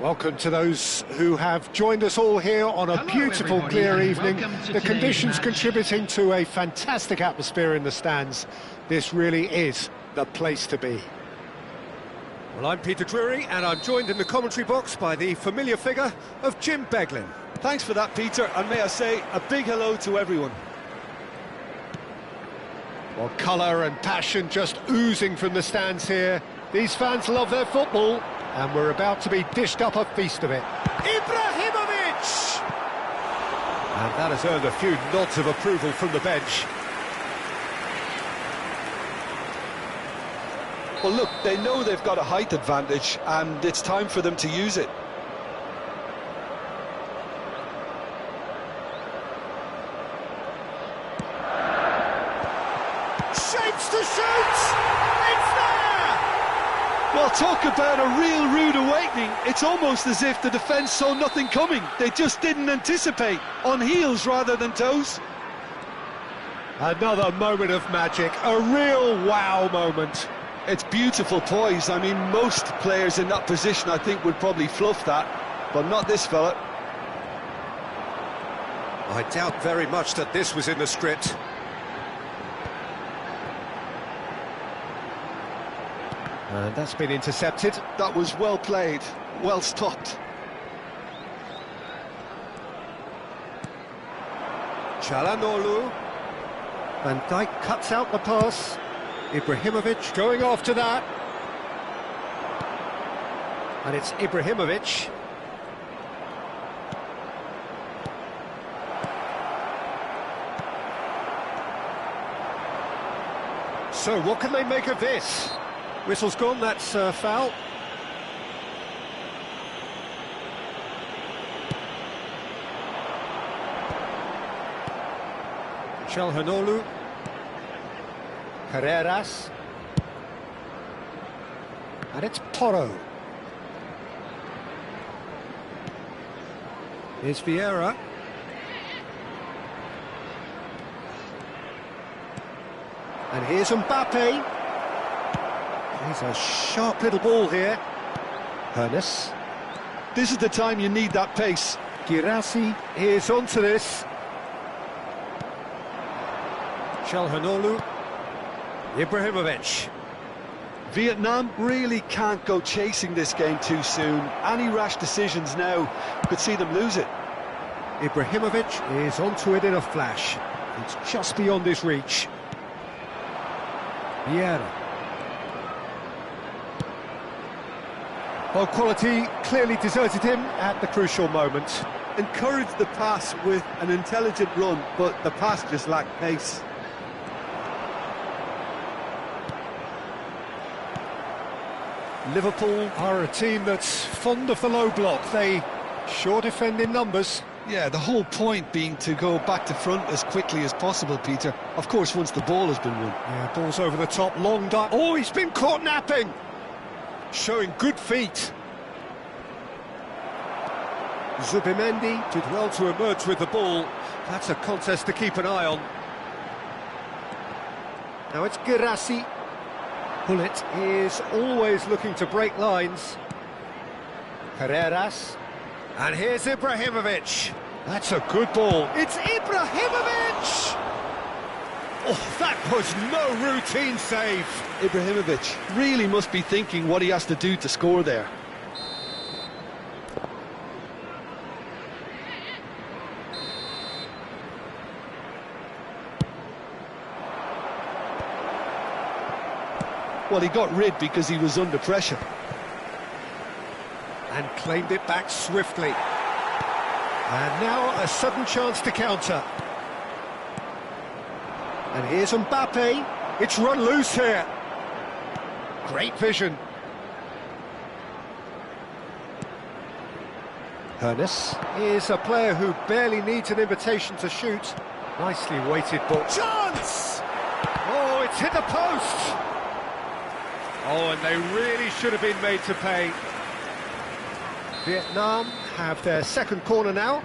Welcome to those who have joined us all here on a beautiful, clear evening. The conditions contributing to a fantastic atmosphere in the stands. This really is the place to be. Well, I'm Peter Drury, and I'm joined in the commentary box by the familiar figure of Jim Beglin. Thanks for that, Peter, and may I say a big hello to everyone. Well, colour and passion just oozing from the stands here. These fans love their football, and we're about to be dished up a feast of it. Ibrahimovic! And that has earned a few nods of approval from the bench. Well, look, they know they've got a height advantage, and it's time for them to use it. Shapes to shoot! It's there! Well, talk about a real rude awakening. It's almost as if the defence saw nothing coming. They just didn't anticipate, on heels rather than toes. Another moment of magic, a real wow moment. It's beautiful poise. I mean, most players in that position, I think, would probably fluff that, but not this fella. I doubt very much that this was in the script. And that's been intercepted. That was well played, well stopped. Çalhanoğlu. Van Dijk cuts out the pass. Ibrahimovic going after that. And it's Ibrahimovic. So what can they make of this? Whistle's gone, that's foul. Çalhanoğlu. Carreras. And it's Porro. Here's Vieira. And here's Mbappe. He's a sharp little ball here. Hernes. This is the time you need that pace. Girassi is onto this. Çalhanoğlu. Ibrahimovic. Vietnam really can't go chasing this game too soon. Any rash decisions now could see them lose it. Ibrahimovic is onto it in a flash. It's just beyond his reach. Vieira. Well, quality clearly deserted him at the crucial moment. Encouraged the pass with an intelligent run, but the pass just lacked pace. Liverpool are a team that's fond of the low block. They sure defend in numbers. Yeah, the whole point being to go back to front as quickly as possible, Peter. Of course, once the ball has been won. Yeah, ball's over the top, long dive. Oh, he's been caught napping! Showing good feet. Zubimendi did well to emerge with the ball. That's a contest to keep an eye on. Now it's Girassi. Pullet is always looking to break lines. Carreras. And here's Ibrahimovic. That's a good ball. It's Ibrahimovic! Oh, that was no routine save. Ibrahimovic really must be thinking what he has to do to score there. Well, he got rid because he was under pressure. And claimed it back swiftly. And now a sudden chance to counter. And here's Mbappe. It's run loose here. Great vision. Hernes is a player who barely needs an invitation to shoot. Nicely weighted ball. Chance! Oh, it's hit the post! Oh, and they really should have been made to pay. Vietnam have their second corner now.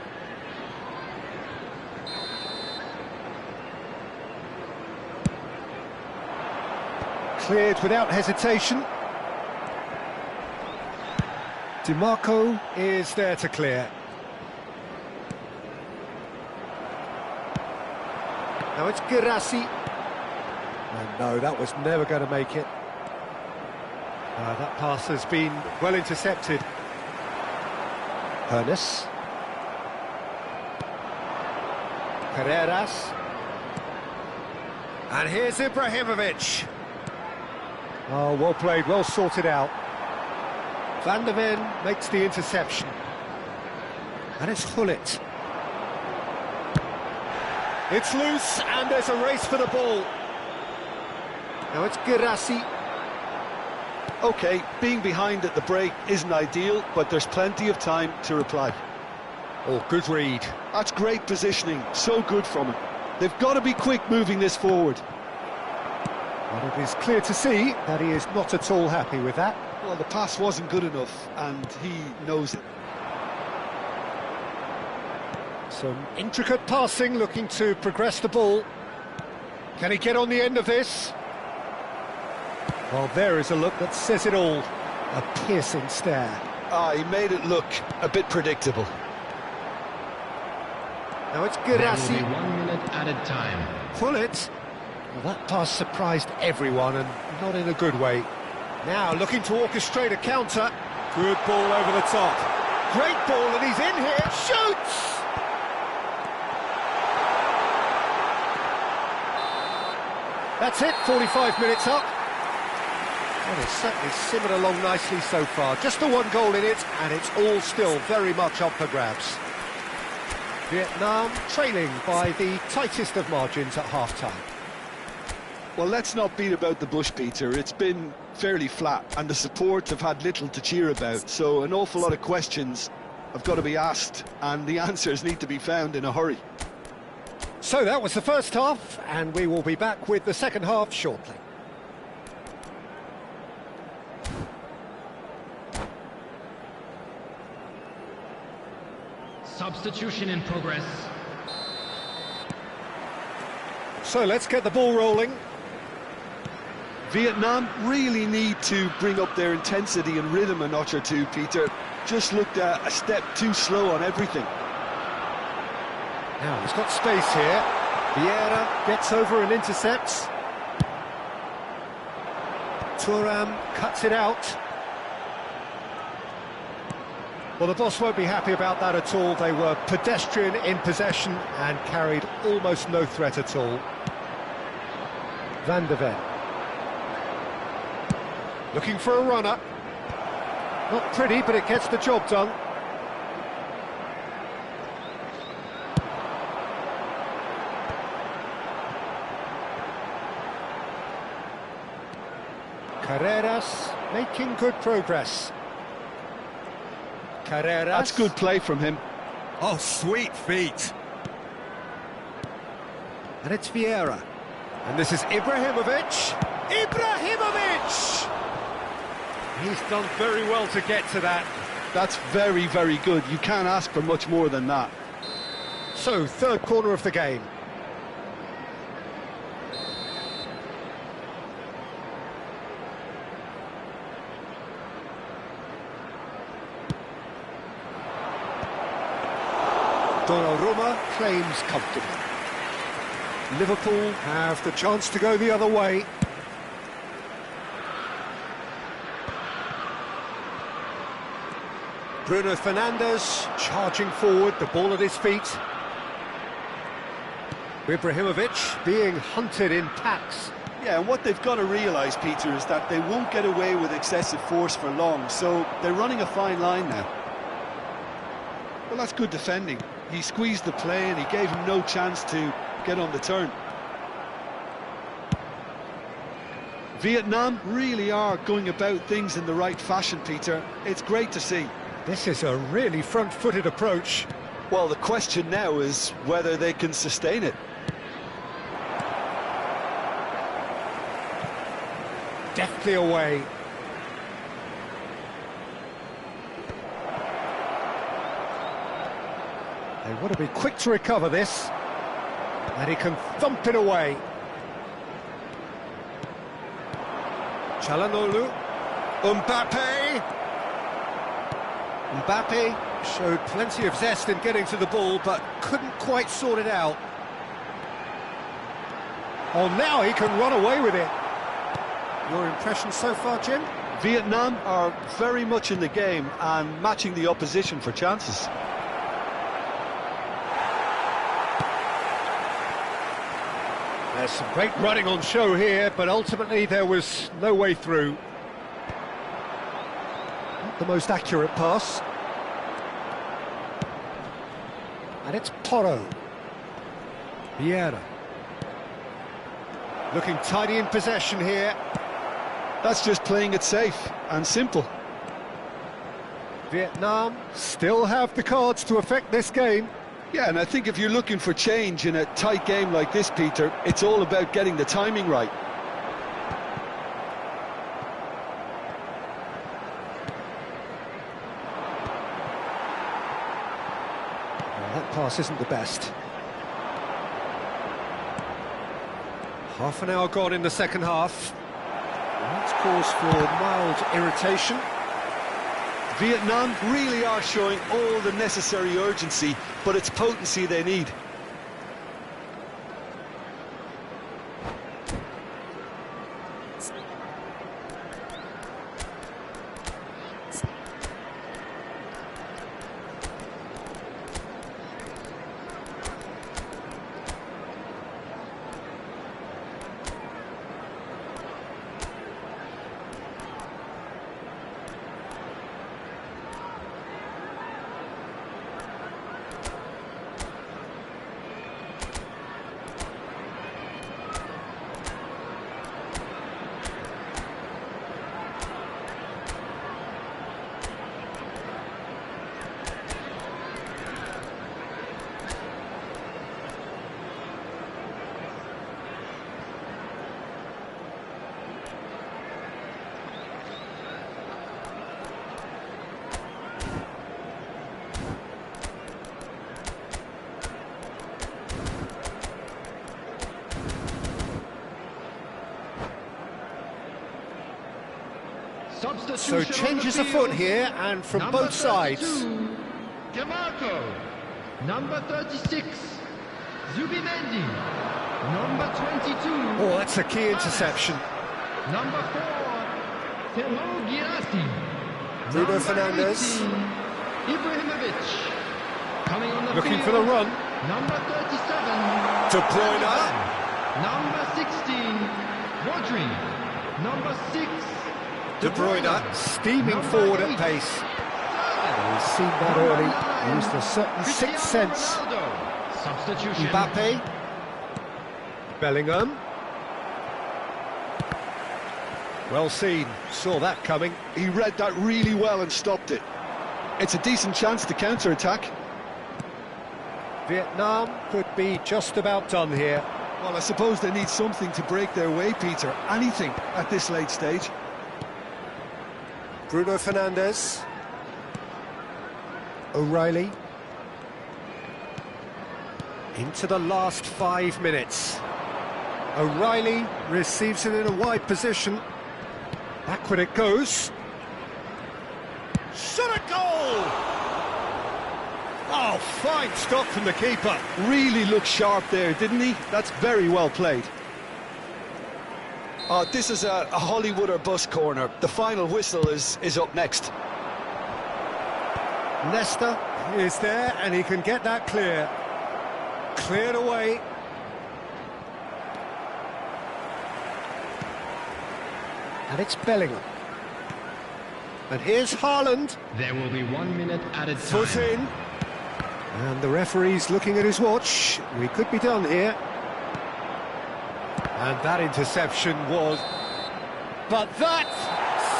Cleared without hesitation. DiMarco is there to clear. Now it's Girassi. And no, that was never going to make it. That pass has been well intercepted. Hernes. Carreras. And here's Ibrahimovic. Oh, well played, well sorted out. Van der Ven makes the interception. And it's Gullit. It's loose, and there's a race for the ball. Now it's Girassi. OK, being behind at the break isn't ideal, but there's plenty of time to reply. Oh, good read. That's great positioning, so good from him. They've got to be quick moving this forward. Well, it is clear to see that he is not at all happy with that. Well, the pass wasn't good enough, and he knows it. Some intricate passing, looking to progress the ball. Can he get on the end of this? Well, there is a look that says it all. A piercing stare. He made it look a bit predictable. Now it's Girassi. There will be 1 minute added time. Gullit. Well, that pass surprised everyone, and not in a good way. Now looking to orchestrate a counter. Good ball over the top. Great ball, and he's in here. Shoots! That's it, 45 minutes up. Well, it's certainly simmered along nicely so far. Just the one goal in it, and it's all still very much up for grabs. Vietnam trailing by the tightest of margins at half-time. Well, let's not beat about the bush, Peter. It's been fairly flat, and the support have had little to cheer about, so an awful lot of questions have got to be asked, and the answers need to be found in a hurry. So that was the first half, and we will be back with the second half shortly. Substitution in progress. So let's get the ball rolling. Vietnam really need to bring up their intensity and rhythm a notch or two, Peter. Just looked a step too slow on everything. Now he's got space here. Vieira gets over and intercepts. Thuram cuts it out. Well, the boss won't be happy about that at all. They were pedestrian in possession and carried almost no threat at all. Van der Ven. Looking for a runner. Not pretty, but it gets the job done. Carreras making good progress. Carreras. That's good play from him. Oh, sweet feet. And it's Vieira. And this is Ibrahimovic. Ibrahimovic! He's done very well to get to that. That's very, very good. You can't ask for much more than that. So, third corner of the game. Donnarumma claims comfortably. Liverpool have the chance to go the other way. Bruno Fernandes charging forward, the ball at his feet. Ibrahimovic being hunted in packs. Yeah, and what they've got to realise, Peter, is that they won't get away with excessive force for long, so they're running a fine line now. Well, that's good defending. He squeezed the play and he gave him no chance to get on the turn. Vietnam really are going about things in the right fashion, Peter. It's great to see. This is a really front-footed approach. Well, the question now is whether they can sustain it. Deftly away. They want to be quick to recover this. And he can thump it away. Çalhanoğlu. Mbappe. Mbappe showed plenty of zest in getting to the ball, but couldn't quite sort it out. Oh, now he can run away with it. Your impression so far, Jim? Vietnam are very much in the game and matching the opposition for chances. There's some great running on show here, but ultimately there was no way through. Not the most accurate pass. And it's Porro. Vieira. Looking tidy in possession here. That's just playing it safe and simple. Vietnam still have the cards to affect this game. Yeah, and I think if you're looking for change in a tight game like this, Peter, it's all about getting the timing right. Well, that pass isn't the best. Half an hour gone in the second half. That's cause for mild irritation. Vietnam really are showing all the necessary urgency, but it's potency they need. So changes afoot here, and from Number both sides. 32, DeMarco. Number 36, Zubimendi. Number 22. Oh, that's a key interception. Number 4, Telo Girassi. Bruno Number Fernandes. 18, Ibrahimovic. Coming on the Looking field, for the run. Number 37, De Bruyne. Number 16, Rodri. Number 6, De Bruyne steaming forward at pace. He's seen that early, used a certain sixth sense. Substitution. Mbappe. Bellingham. Well seen, saw that coming. He read that really well and stopped it. It's a decent chance to counter-attack. Vietnam could be just about done here. Well, I suppose they need something to break their way, Peter. Anything at this late stage. Bruno Fernandes. O'Reilly. Into the last 5 minutes. O'Reilly receives it in a wide position. Backward it goes. Shot a goal! Oh, fine stop from the keeper. Really looked sharp there, didn't he? That's very well played. Oh, this is a Hollywood or bust corner. The final whistle is up next. Leicester is there, and he can get that clear. Cleared away. And it's Bellingham. And here's Haaland. There will be 1 minute added time. Foot in. And the referee's looking at his watch. We could be done here. And that interception was... But that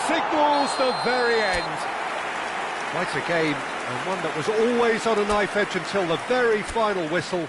signals the very end. Quite a game, and one that was always on a knife edge until the very final whistle.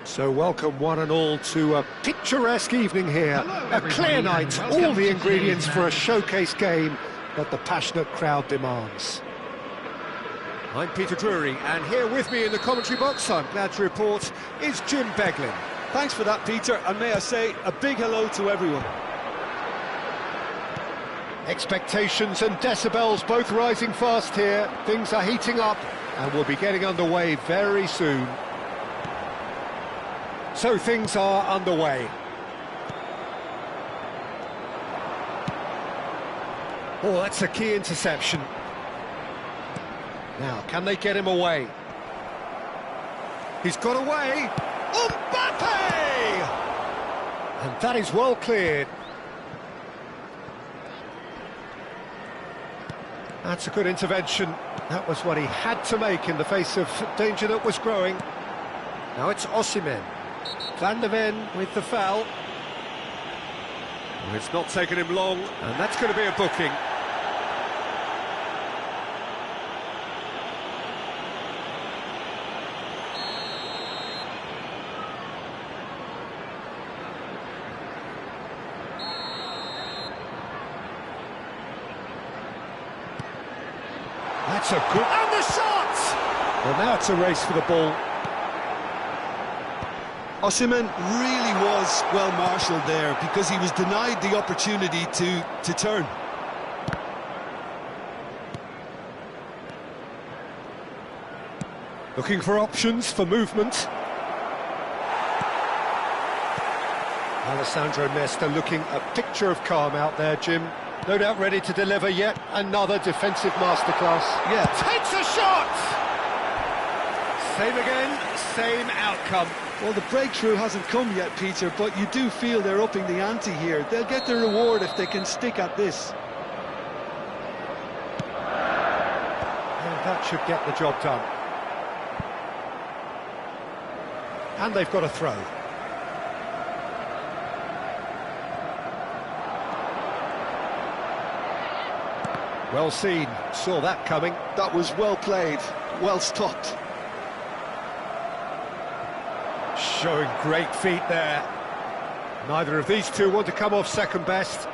So welcome one and all to a picturesque evening here, a clear night, all the ingredients for a showcase game that the passionate crowd demands. I'm Peter Drury, and here with me in the commentary box, I'm glad to report, is Jim Beglin. Thanks for that, Peter, and may I say a big hello to everyone. Expectations and decibels both rising fast here, things are heating up and we'll be getting underway very soon. So things are underway. Oh, that's a key interception. Now, can they get him away? He's got away. Mbappe! And that is well cleared. That's a good intervention. That was what he had to make in the face of danger that was growing. Now it's Osimhen. Van der Ven with the foul. Well, it's not taken him long, and that's going to be a booking. That's a good... And the shot! Well, now it's a race for the ball. Osimhen really was well marshalled there because he was denied the opportunity to turn. Looking for options for movement. Alessandro Nesta looking a picture of calm out there, Jim. No doubt ready to deliver yet another defensive masterclass. Yeah. Takes a shot! Same again, same outcome. Well, the breakthrough hasn't come yet, Peter, but you do feel they're upping the ante here. They'll get their reward if they can stick at this. And that should get the job done. And they've got a throw. Well seen, saw that coming. That was well played, well stopped. Showing great feet there. Neither of these two want to come off second best.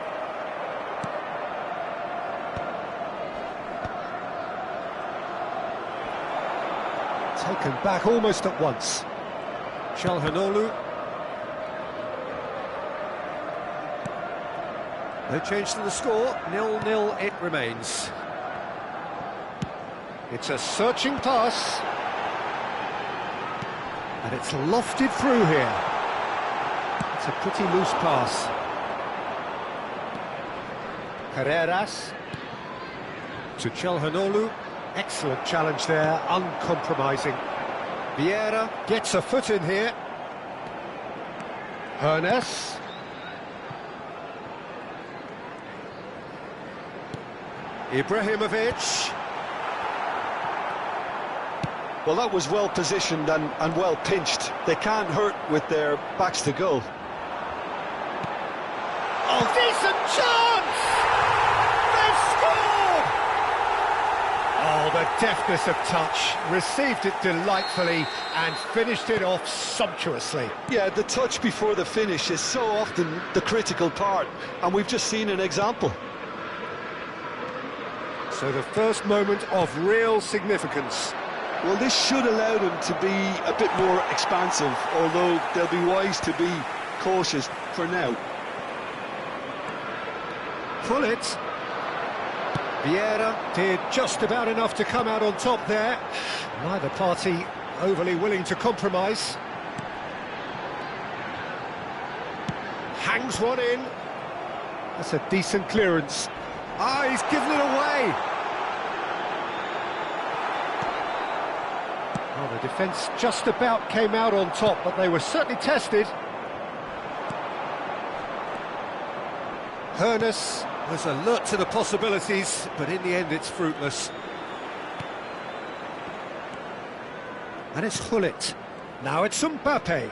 Taken back almost at once. Çalhanoğlu. No change to the score, 0-0 it remains. It's a searching pass. And it's lofted through here. It's a pretty loose pass. Carreras to Çalhanoğlu. Excellent challenge there, uncompromising. Vieira gets a foot in here. Hernes. Ibrahimovic. Well, that was well positioned and well pinched. They can't hurt with their backs to goal. Oh, decent chance! They've scored! Oh, the deftness of touch. Received it delightfully and finished it off sumptuously. Yeah, the touch before the finish is so often the critical part, and we've just seen an example. So the first moment of real significance. Well, this should allow them to be a bit more expansive, although they'll be wise to be cautious for now. Pull it. Vieira did just about enough to come out on top there. Neither party overly willing to compromise. Hangs one in. That's a decent clearance. Ah, he's given it away. Well, the defence just about came out on top, but they were certainly tested. Hernes was alert to the possibilities, but in the end it's fruitless. And it's Gullit. Now it's Mbappe.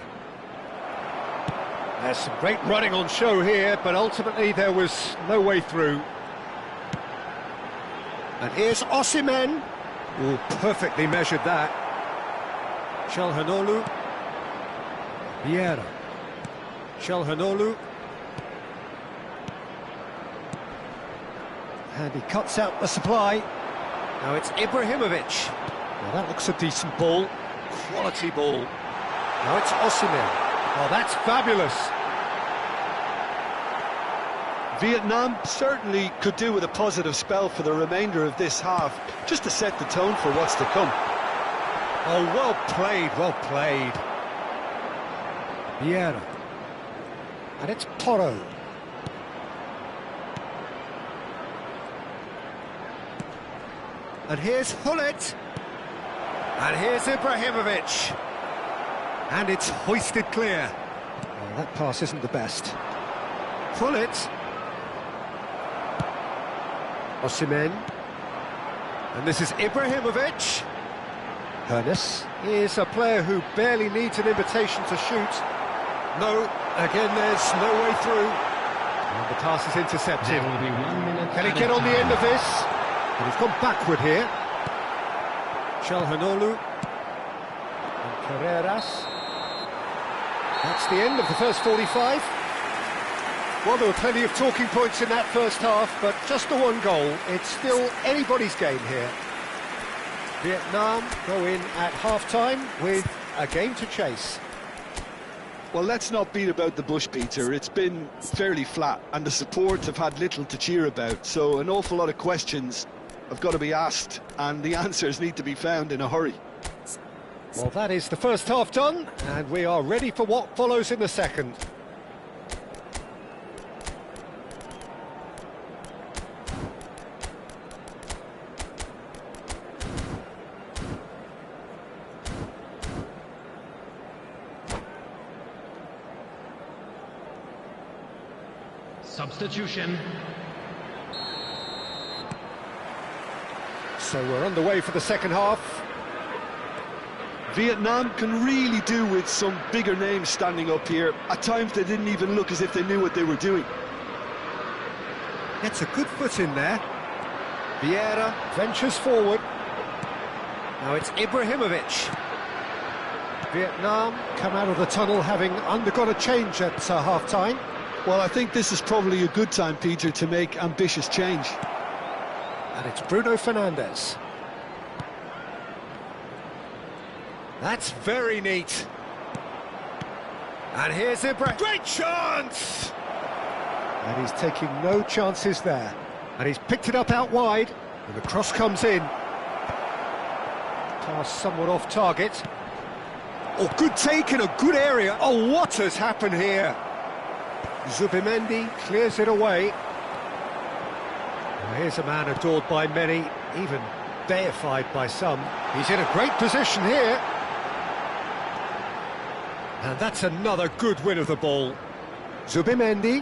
There's some great running on show here, but ultimately there was no way through. And here's Osimhen. Oh, perfectly measured that. Çalhanoğlu. Vieira. Çalhanoğlu. And he cuts out the supply. Now it's Ibrahimovic. Now that looks a decent ball. Quality ball. Now it's Osimhen. Oh, that's fabulous. Vietnam certainly could do with a positive spell for the remainder of this half, just to set the tone for what's to come. Oh, well played, well played. Vieira. And it's Porro. And here's Hullet. And here's Ibrahimovic. And it's hoisted clear. Oh, that pass isn't the best. Hullet. Osimhen. And this is Ibrahimovic. Hernes is a player who barely needs an invitation to shoot. No, again there's no way through. And the pass is intercepted. There will be 1 minute. Can he get on the end of this? And he's gone backward here. Çalhanoğlu. And Carreras. That's the end of the first 45. Well, there were plenty of talking points in that first half, but just the one goal. It's still anybody's game here. Vietnam go in at half-time with a game to chase. Well, let's not beat about the bush, Peter. It's been fairly flat, and the support have had little to cheer about, so an awful lot of questions have got to be asked, and the answers need to be found in a hurry. Well, that is the first half done, and we are ready for what follows in the second. Substitution. So we're underway for the second half. Vietnam can really do with some bigger names standing up here. At times they didn't even look as if they knew what they were doing. Gets a good foot in there. Vieira ventures forward. Now it's Ibrahimovic. Vietnam come out of the tunnel having undergone a change at half-time. Well, I think this is probably a good time, Peter, to make ambitious change. And it's Bruno Fernandes. That's very neat. And here's Ibra. Great chance! And he's taking no chances there. And he's picked it up out wide. And the cross comes in. Pass somewhat off target. Oh, good take in a good area. Oh, what has happened here? Zubimendi clears it away. Well, here's a man adored by many, even deified by some. He's in a great position here. And that's another good win of the ball. Zubimendi.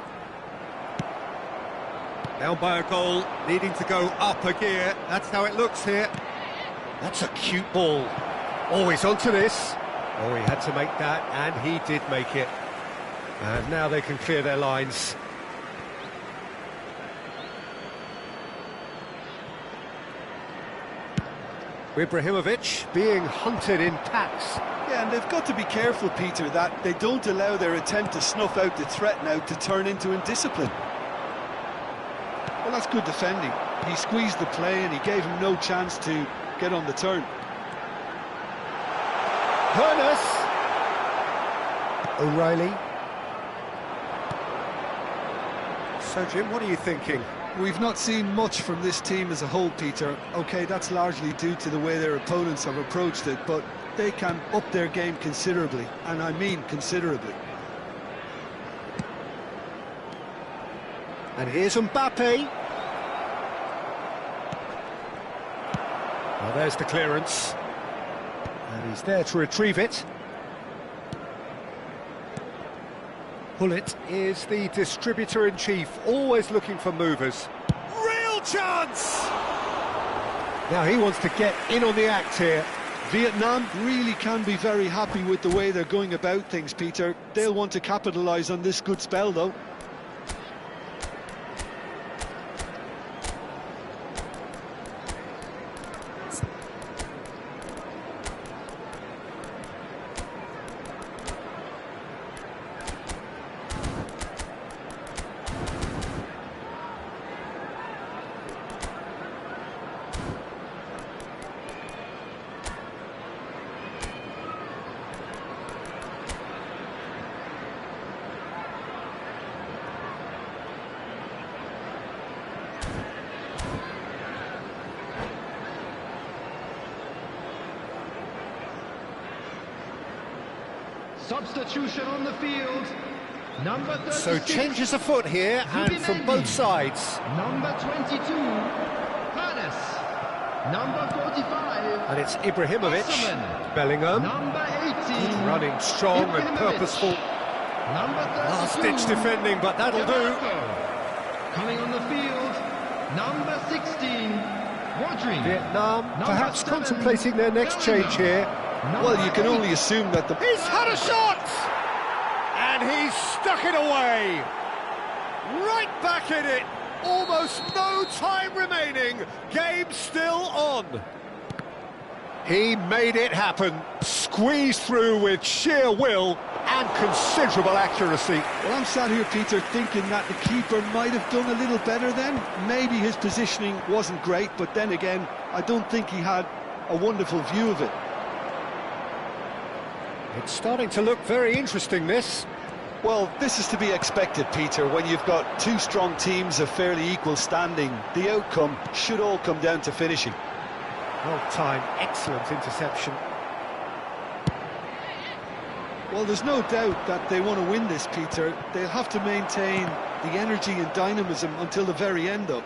Down by a goal, needing to go up a gear. That's how it looks here. That's a cute ball. Always onto this. Oh, he had to make that, and he did make it. And now they can clear their lines. Ibrahimovic being hunted in packs. Yeah, and they've got to be careful, Peter, that they don't allow their attempt to snuff out the threat now to turn into indiscipline. Well, that's good defending. He squeezed the play and he gave him no chance to get on the turn. Hernes. O'Reilly. So, Jim, what are you thinking? We've not seen much from this team as a whole, Peter. OK, that's largely due to the way their opponents have approached it, but they can up their game considerably, and I mean considerably. And here's Mbappe. Well, there's the clearance. And he's there to retrieve it. Hullet is the distributor-in-chief, always looking for movers. Real chance! Now he wants to get in on the act here. Vietnam really can be very happy with the way they're going about things, Peter. They'll want to capitalise on this good spell, though. Substitution on the field. Number 36. So changes afoot here, and from both sides. Number 22, Paris. Number 45. And it's Ibrahimovic. Osman. Bellingham. Number 18. Running strong and Ibrahimovic. purposeful. Number 32. Last-ditch defending, but that'll do. Coming on the field, number 16, Rodri. Vietnam Number perhaps 7, contemplating their next change here. Well, you can only assume that the... He's had a shot! And he's stuck it away. Right back in it. Almost no time remaining. Game still on. He made it happen. Squeezed through with sheer will and considerable accuracy. Well, I'm sat here, Peter, thinking that the keeper might have done a little better then. Maybe his positioning wasn't great, but then again, I don't think he had a wonderful view of it. It's starting to look very interesting, this. Well, this is to be expected, Peter, when you've got two strong teams of fairly equal standing. The outcome should all come down to finishing. Well timed, excellent interception. Well, there's no doubt that they want to win this, Peter. They'll have to maintain the energy and dynamism until the very end, though.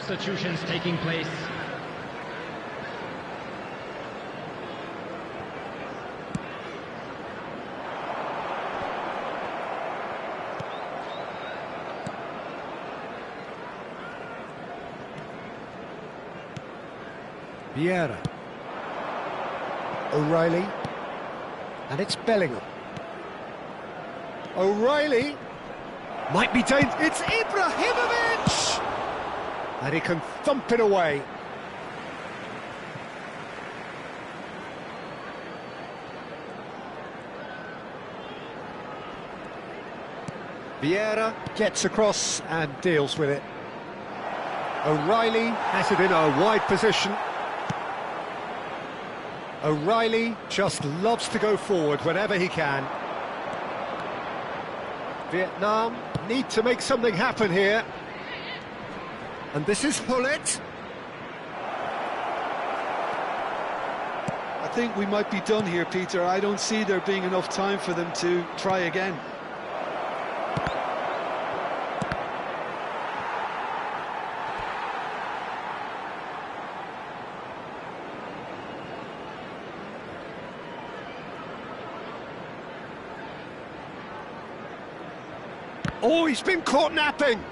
Substitutions taking place. Vieira. O'Reilly. And it's Bellingham. O'Reilly. Might be dangerous. It's Ibrahimovic! And he can thump it away. Vieira gets across and deals with it. O'Reilly has it in a wide position. O'Reilly just loves to go forward whenever he can. Vietnam need to make something happen here. And this is Hullet. I think we might be done here, Peter. I don't see there being enough time for them to try again. Oh, he's been caught napping.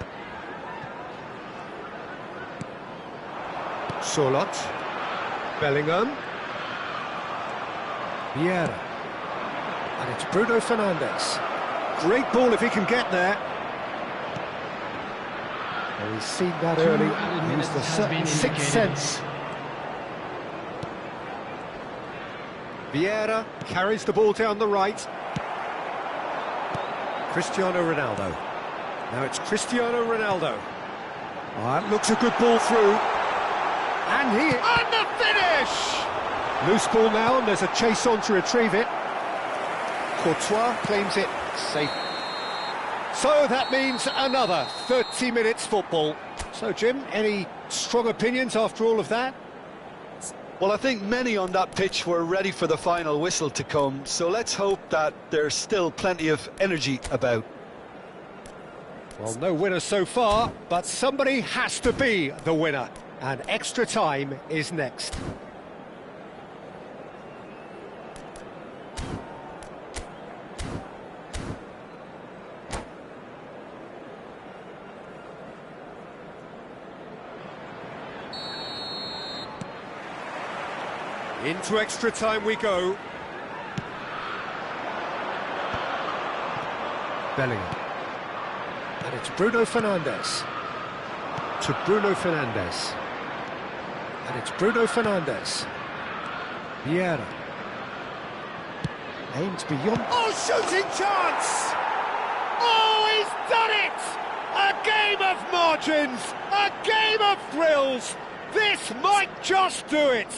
Solot. Bellingham. Vieira. And it's Bruno Fernandes. Great ball if he can get there. Well, he's seen that early. Used the certain sixth sense. Vieira carries the ball down the right. Cristiano Ronaldo. Now it's Cristiano Ronaldo. Oh, that looks a good ball through. And the finish! Loose ball now, and there's a chase on to retrieve it. Courtois claims it safe. So that means another 30 minutes football. So, Jim, any strong opinions after all of that? Well, I think many on that pitch were ready for the final whistle to come, so let's hope that there's still plenty of energy about. Well, no winner so far, but somebody has to be the winner, and extra time is next. Into extra time we go. Bellingham. And it's Bruno Fernandes. To Bruno Fernandes. And it's Bruno Fernandes. Vieira. Aims beyond... Oh, shooting chance! Oh, he's done it! A game of margins, a game of thrills. This might just do it.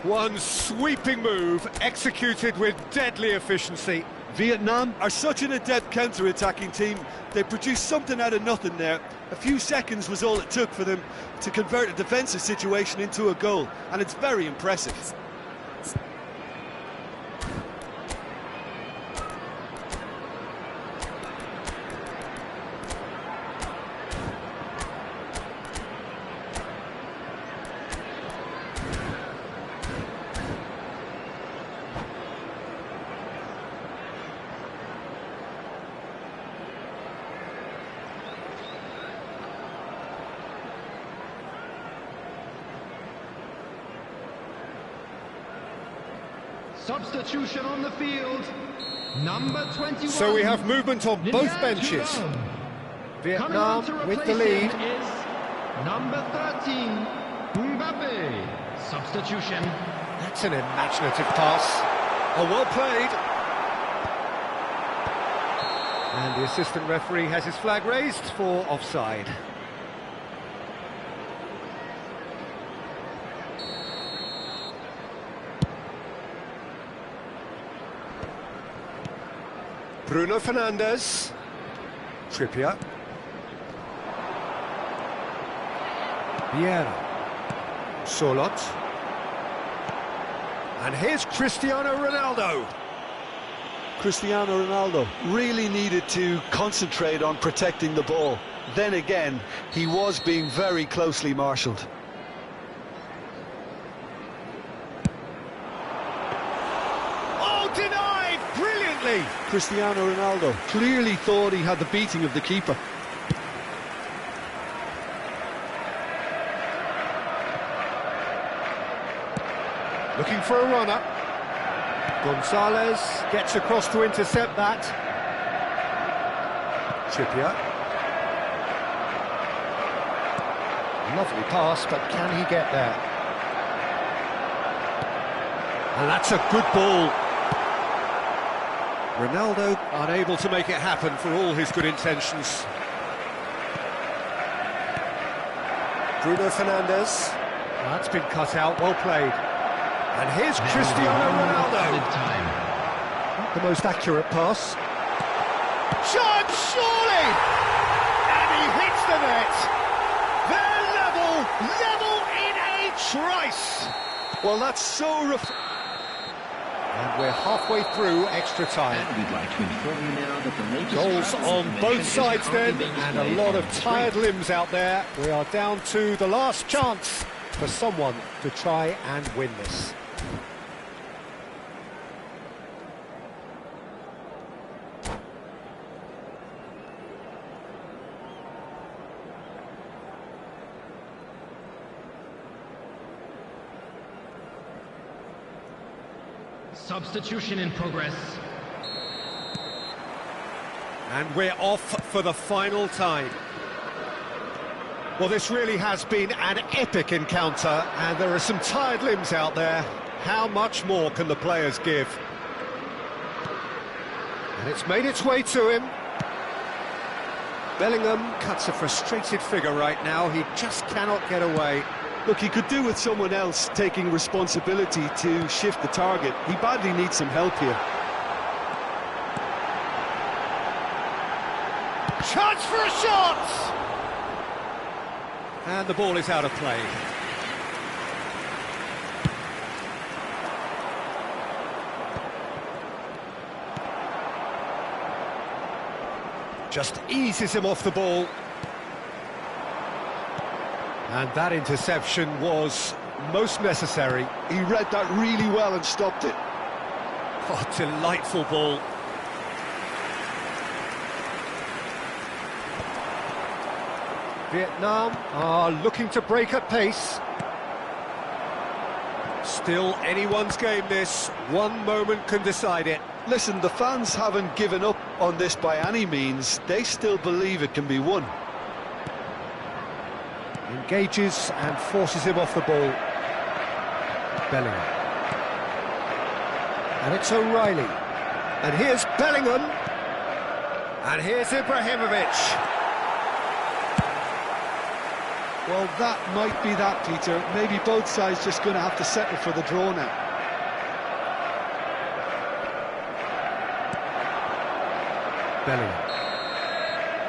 One sweeping move, executed with deadly efficiency. Vietnam are such an adept counter-attacking team. They produced something out of nothing there. A few seconds was all it took for them to convert a defensive situation into a goal, and it's very impressive. Substitution on the field, number 21. So we have movement on both benches. Vietnam with the lead. Is number 13, Mbappe. Substitution. That's an imaginative pass. Oh, well played. And the assistant referee has his flag raised for offside. Bruno Fernandes. Trippier. Vieira. Solot. And here's Cristiano Ronaldo. Cristiano Ronaldo really needed to concentrate on protecting the ball. Then again, he was being very closely marshalled. Oh, denied brilliantly. Cristiano Ronaldo clearly thought he had the beating of the keeper. Looking for a runner. Gonzalez gets across to intercept that. Trippier. Lovely pass, but can he get there? And that's a good ball. Ronaldo unable to make it happen for all his good intentions. Bruno Fernandes. That's been cut out, well played. And here's Cristiano Ronaldo. Not the most accurate pass. Shot, surely! And he hits the net. They're level in a trice. Well, that's so And we're halfway through extra time. And we'd like to inform you now that the latest Goals on both sides then, and a lot of tired limbs out there. We are down to the last chance for someone to try and win this. Substitution in progress. And we're off for the final time. Well, this really has been an epic encounter, and there are some tired limbs out there. How much more can the players give? And it's made its way to him. Bellingham cuts a frustrated figure right now. He just cannot get away. Look, he could do with someone else taking responsibility to shift the target. He badly needs some help here. Chance for a shot! And the ball is out of play. Just eases him off the ball. And that interception was most necessary. He read that really well and stopped it. Oh, delightful ball. Vietnam are looking to break at pace. Still anyone's game this. One moment can decide it. Listen, the fans haven't given up on this by any means. They still believe it can be won. Engages and forces him off the ball. Bellingham. And it's O'Reilly. And here's Bellingham. And here's Ibrahimovic. Well, that might be that, Peter. Maybe both sides just going to have to settle for the draw now. Bellingham.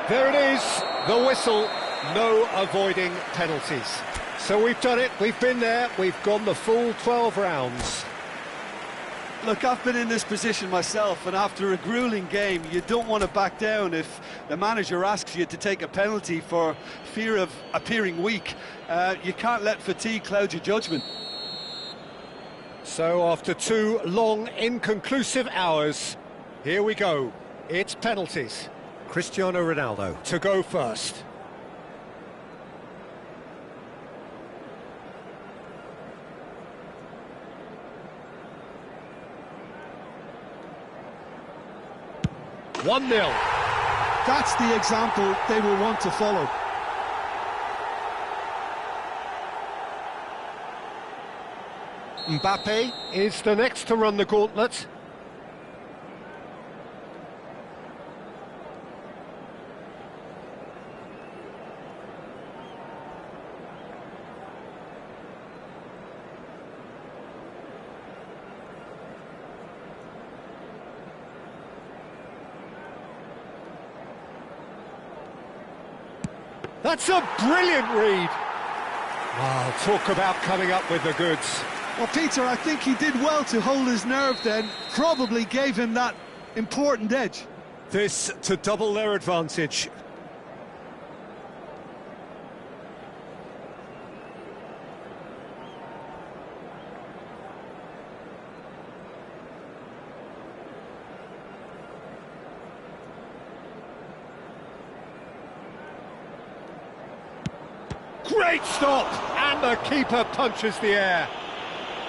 There it is, the whistle. No avoiding penalties. So we've done it, we've been there, we've gone the full 12 rounds. Look, I've been in this position myself, and after a gruelling game, you don't want to back down if the manager asks you to take a penalty for fear of appearing weak. You can't let fatigue cloud your judgment. So after 2 long, inconclusive hours, here we go. It's penalties. Cristiano Ronaldo to go first. One 0. That's the example they will want to follow. Mbappe is the next to run the gauntlet. That's a brilliant read. Oh, talk about coming up with the goods. Well, Peter, I think he did well to hold his nerve then. Probably gave him that important edge. This to double their advantage. Great stop! And the keeper punches the air.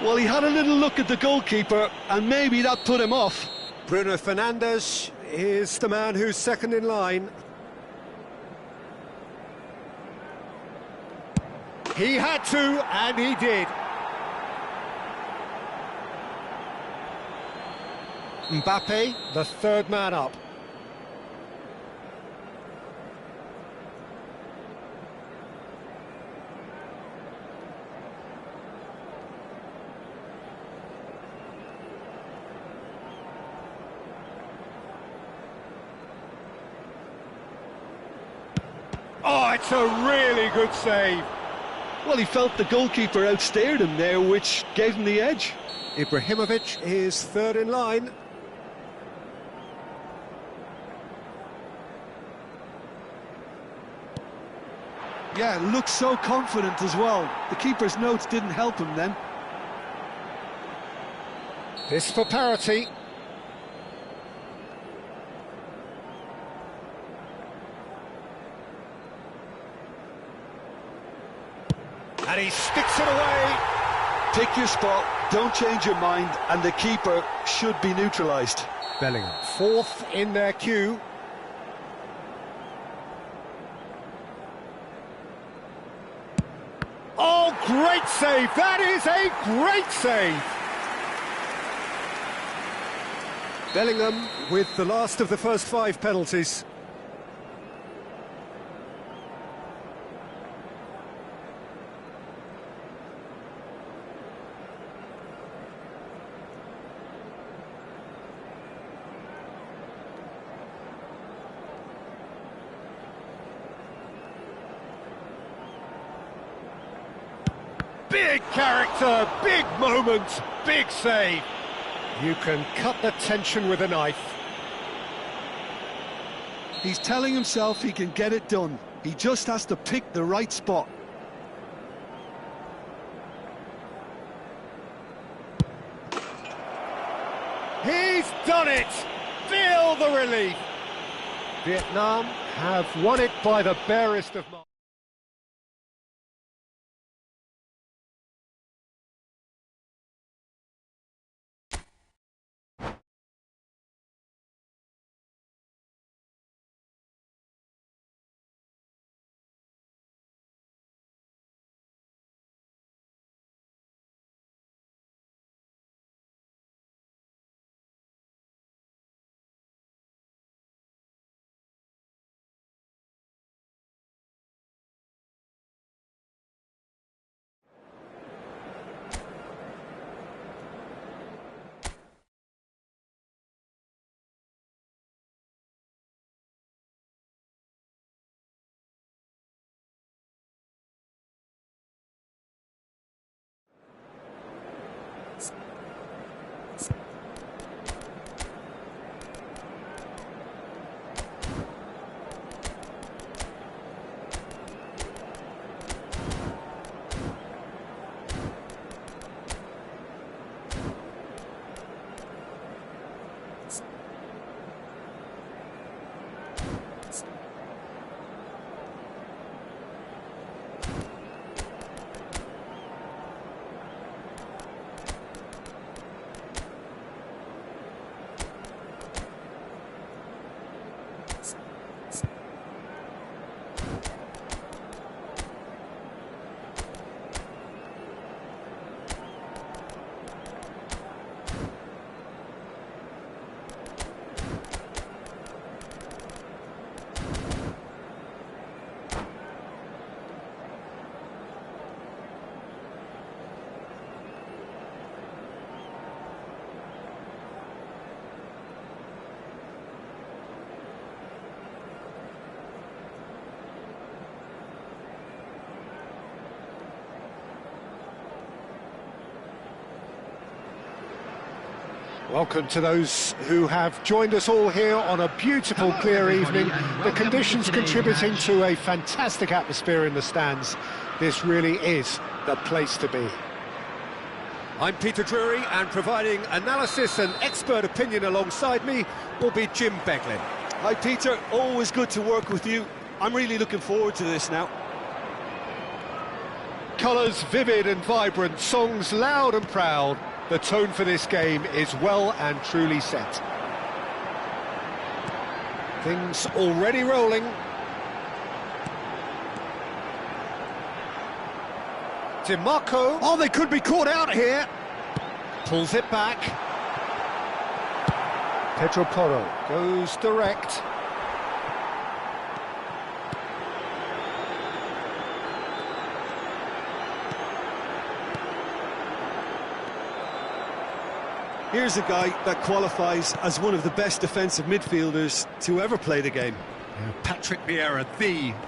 Well, he had a little look at the goalkeeper, and maybe that put him off. Bruno Fernandes is the man who's second in line. He had to, and he did. Mbappe, the third man up. Oh, it's a really good save. Well, he felt the goalkeeper outstared him there, which gave him the edge. Ibrahimovic is third in line. Yeah, looks so confident as well. The keeper's notes didn't help him then. This for parity. And he sticks it away. Pick your spot, don't change your mind, and the keeper should be neutralised. Bellingham, fourth in their queue. Oh, great save! That is a great save! Bellingham with the last of the first 5 penalties. Big character, big moment, big save. You can cut the tension with a knife. He's telling himself he can get it done. He just has to pick the right spot. He's done it! Feel the relief! Vietnam have won it by the barest of margins. Welcome to those who have joined us all here on a beautiful, clear evening. The conditions contributing to a fantastic atmosphere in the stands. This really is the place to be. I'm Peter Drury, and providing analysis and expert opinion alongside me will be Jim Beglin. Hi Peter, always good to work with you. I'm really looking forward to this now. Colours vivid and vibrant, songs loud and proud. The tone for this game is well and truly set. Things already rolling. DiMarco. Oh, they could be caught out here. Pulls it back. Pedro Porro goes direct. Here's a guy that qualifies as one of the best defensive midfielders to ever play the game. Yeah, Patrick Vieira,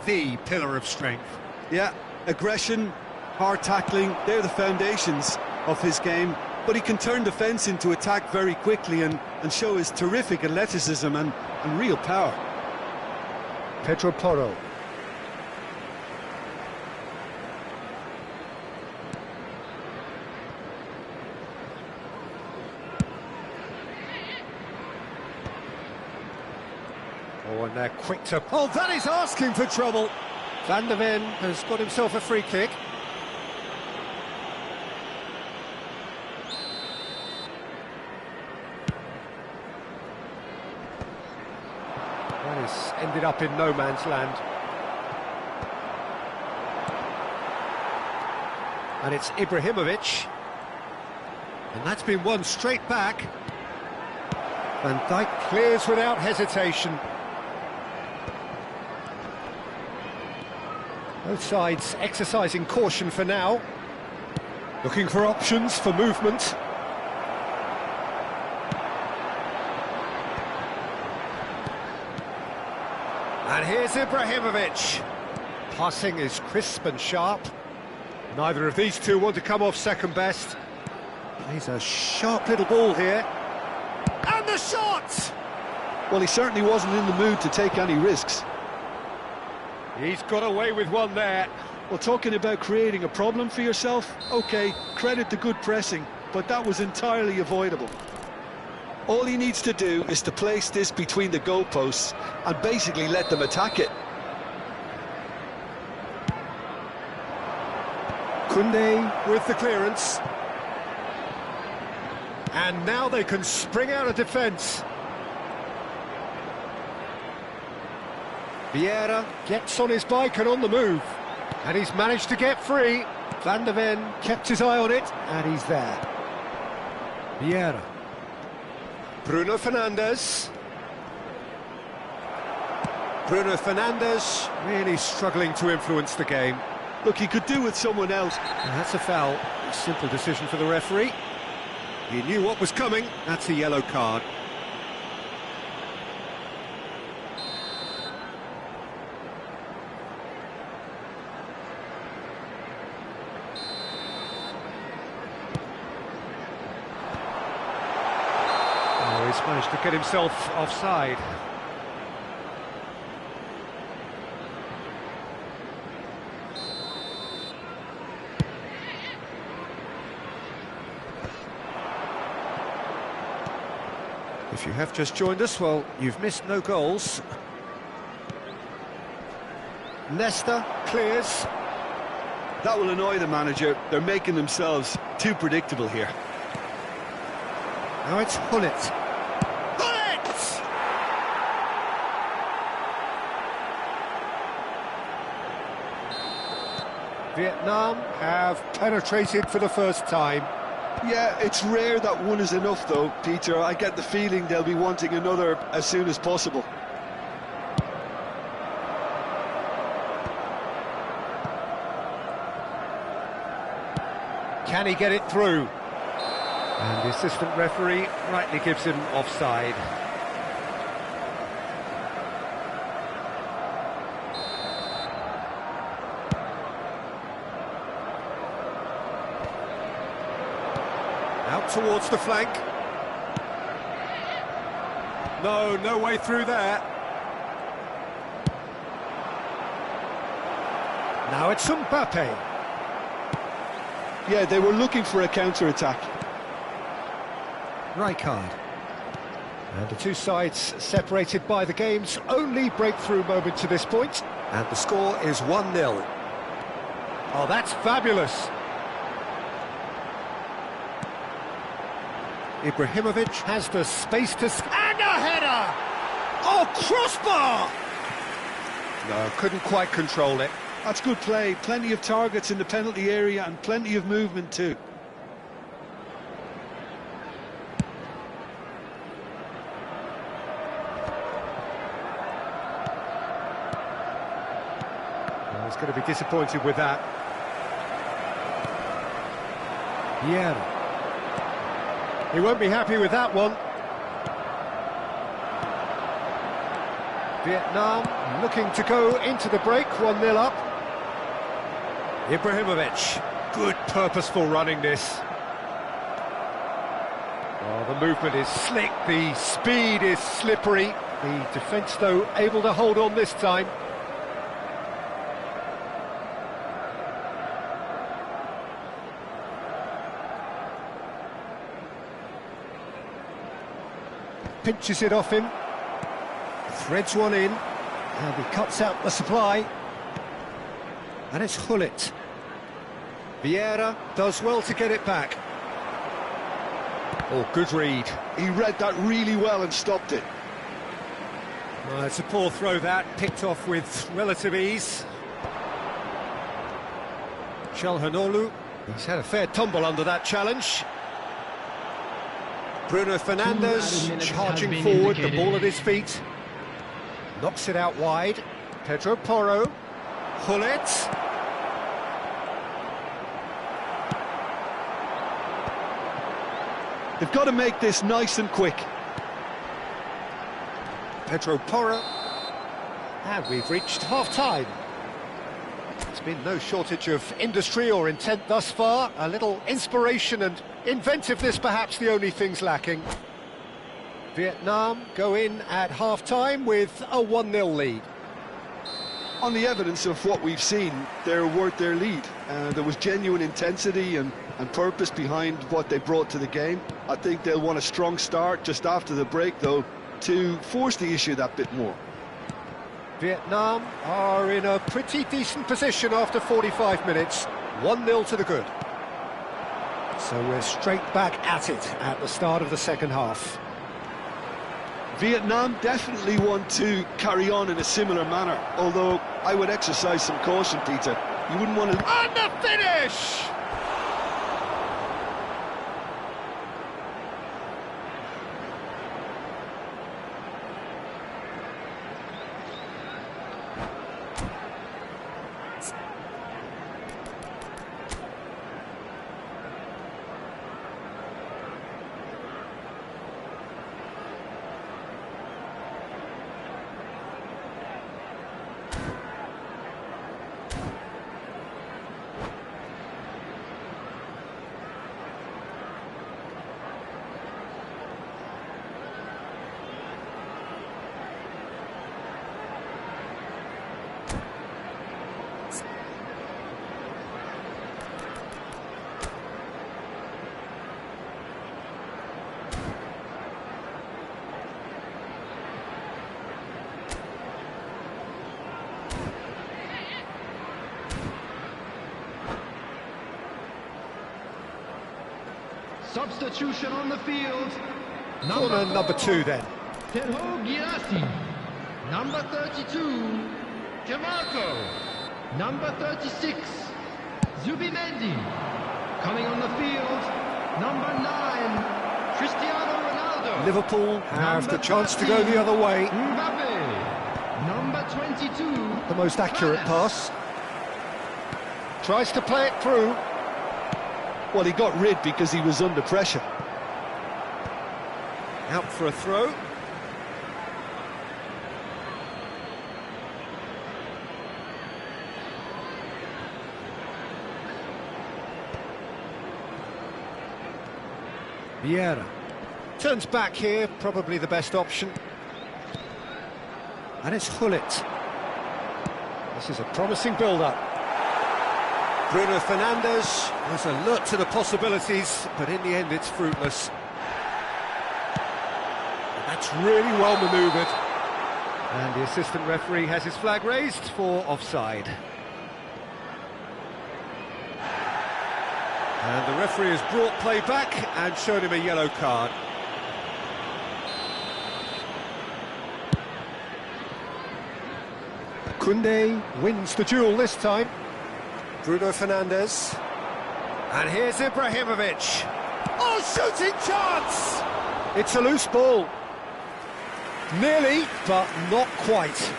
the pillar of strength. Yeah, aggression, hard tackling, they're the foundations of his game. But he can turn defence into attack very quickly and show his terrific athleticism and real power. Pedro Porro. Oh, and they're quick to... Oh, that is asking for trouble. Van der Ven has got himself a free kick. That has ended up in no man's land. And it's Ibrahimovic. And that's been won straight back. Van Dijk clears without hesitation. Both sides exercising caution for now. Looking for options for movement. And here's Ibrahimovic. Passing is crisp and sharp. Neither of these two want to come off second best. Plays a sharp little ball here. And the shot! Well, he certainly wasn't in the mood to take any risks. He's got away with one there. Well, talking about creating a problem for yourself, OK, credit the good pressing, but that was entirely avoidable. All he needs to do is to place this between the goalposts and basically let them attack it. Koundé with the clearance. And now they can spring out of defence. Vieira gets on his bike and on the move. And he's managed to get free. Van der Ven kept his eye on it, and he's there. Vieira. Bruno Fernandes. Bruno Fernandes really struggling to influence the game. Look, he could do with someone else. And that's a foul. A simple decision for the referee. He knew what was coming. That's a yellow card. Oh, he's managed to get himself offside. If you have just joined us, well, you've missed no goals. Nesta clears. That will annoy the manager. They're making themselves too predictable here. Now it's Hullet. Hullet! Vietnam have penetrated for the first time. Yeah, it's rare that one is enough, though, Peter. I get the feeling they'll be wanting another as soon as possible. Can he get it through? And the assistant referee rightly gives him offside. Out towards the flank. No, no way through there. Now it's Mbappe. Yeah, they were looking for a counter-attack. Rijkaard. And the two sides separated by the game's only breakthrough moment to this point. And the score is 1-0. Oh, that's fabulous. Ibrahimovic has the space to... And a header! Oh, crossbar! No, couldn't quite control it. That's good play. Plenty of targets in the penalty area and plenty of movement too. Well, he's going to be disappointed with that. Vieira. He won't be happy with that one. Vietnam looking to go into the break, 1-0 up. Ibrahimovic, good purposeful running this. Oh, the movement is slick, the speed is slippery. The defence, though, able to hold on this time. Pinches it off him. Threads one in, and he cuts out the supply. And it's Hullet. Vieira does well to get it back. Oh, good read. He read that really well and stopped it. Well, it's a poor throw that, picked off with relative ease. Çalhanoğlu, he's had a fair tumble under that challenge. Bruno Fernandes charging forward, the ball at his feet. Knocks it out wide. Pedro Porro. Hullet. They've got to make this nice and quick. Pedro Porro. And we've reached half-time. There's been no shortage of industry or intent thus far. A little inspiration and inventiveness, perhaps the only things lacking. Vietnam go in at half-time with a 1-0 lead. On the evidence of what we've seen, they're worth their lead. There was genuine intensity and purpose behind what they brought to the game. I think they'll want a strong start just after the break, though, to force the issue that bit more. Vietnam are in a pretty decent position after 45 minutes. 1-0 to the good. So we're straight back at it at the start of the second half. Vietnam definitely want to carry on in a similar manner, although I would exercise some caution, Peter. You wouldn't want to... And the finish! Substitution on the field. Corner number 2 then. Terho Girassi. Number 32, Camargo. Number 36, Zubimendi. Coming on the field, number 9, Cristiano Ronaldo. Liverpool have the chance to go the other way. Mbappe. Number 22, The most accurate pass. Tries to play it through. Well, he got rid because he was under pressure. Out for a throw. Vieira turns back here, probably the best option. And it's Hullet. This is a promising build-up. Bruno Fernandes was alert to the possibilities, but in the end it's fruitless. And that's really well manoeuvred. And the assistant referee has his flag raised for offside. And the referee has brought play back and shown him a yellow card. Koundé wins the duel this time. Bruno Fernandes. And here's Ibrahimovic. Oh, shooting chance! It's a loose ball. Nearly, but not quite.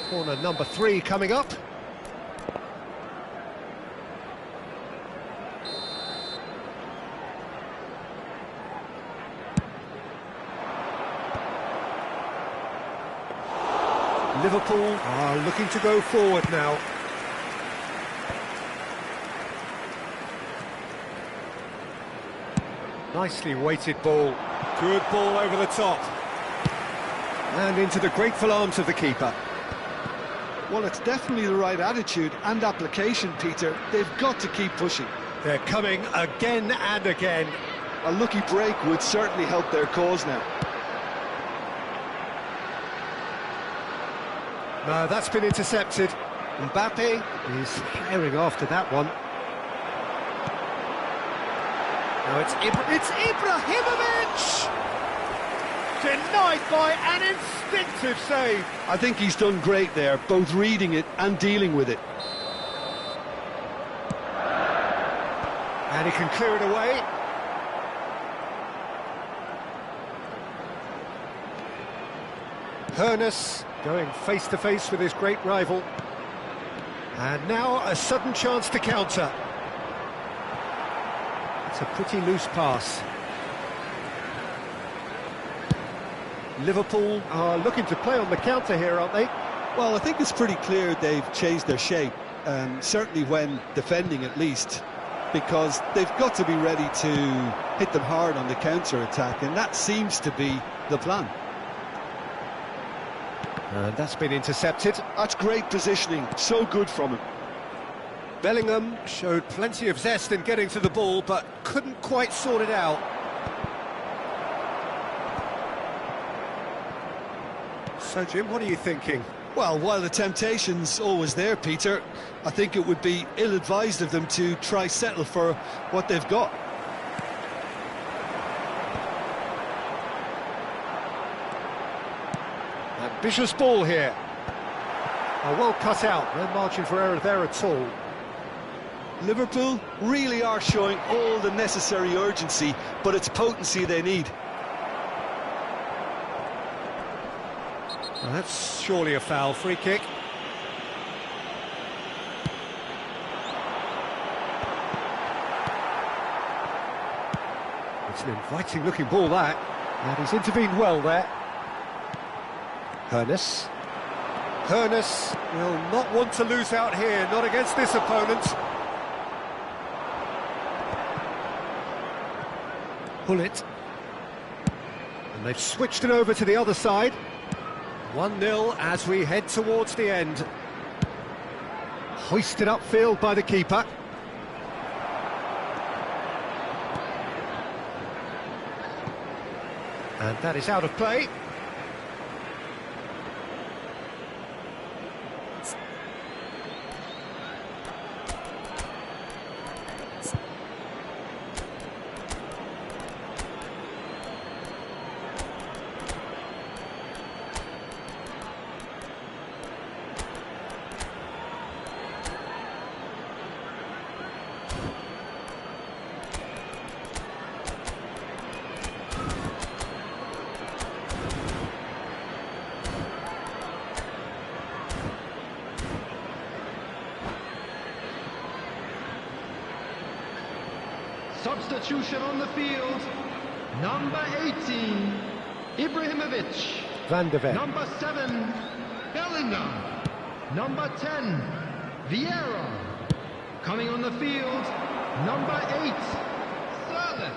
Corner number 3 coming up. Liverpool are looking to go forward now. Nicely weighted ball. Good ball over the top. And into the grateful arms of the keeper. Well, it's definitely the right attitude and application, Peter. They've got to keep pushing. They're coming again and again. A lucky break would certainly help their cause now. No, that's been intercepted. Mbappe is herring after that one. Now it's Ibrahimovic! Denied by an instinctive save. I think he's done great there, both reading it and dealing with it. And he can clear it away. Hoeneß going face-to-face with his great rival. And now a sudden chance to counter. It's a pretty loose pass. Liverpool are looking to play on the counter here, aren't they? Well, I think it's pretty clear they've changed their shape, certainly when defending at least, because they've got to be ready to hit them hard on the counter-attack, and that seems to be the plan. And that's been intercepted. That's great positioning, so good from him. Bellingham showed plenty of zest in getting to the ball, but couldn't quite sort it out. So, Jim, what are you thinking? Well, while the temptation's always there, Peter, I think it would be ill-advised of them to try settle for what they've got. Ambitious ball here. Oh, well cut out, no margin for error there at all. Liverpool really are showing all the necessary urgency, but it's potency they need. Well, that's surely a foul. Free kick. It's an inviting looking ball, that. And he's intervened well there. Hoeneß. Hoeneß will not want to lose out here, not against this opponent. Hullet. And they've switched it over to the other side. 1-0 as we head towards the end. Hoisted upfield by the keeper. And that is out of play. Substitution on the field. Number 18, Ibrahimovic. Van de Ven. Number 7, Bellingham. Number 10, Vieira. Coming on the field, number 8, Sirleaf.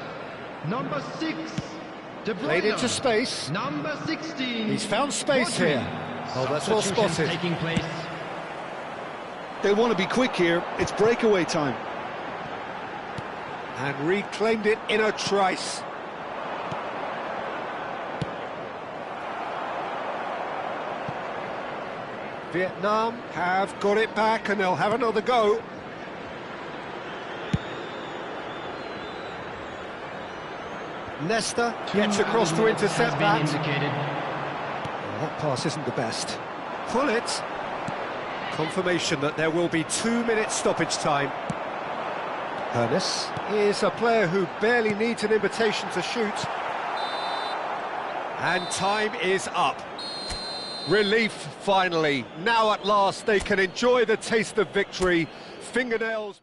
Number 6, Played into space. Number 16. He's found space Rodri. here. Oh, that's well Substitution spotted. taking place. They'll want to be quick here. It's breakaway time. And reclaimed it in a trice. Vietnam have got it back and they'll have another go. Nesta gets across to intercept that. Indicated. That pass isn't the best. Pull it. Confirmation that there will be 2 minutes stoppage time. Ernest is a player who barely needs an invitation to shoot. And time is up. Relief, finally. Now at last they can enjoy the taste of victory. Fingernails...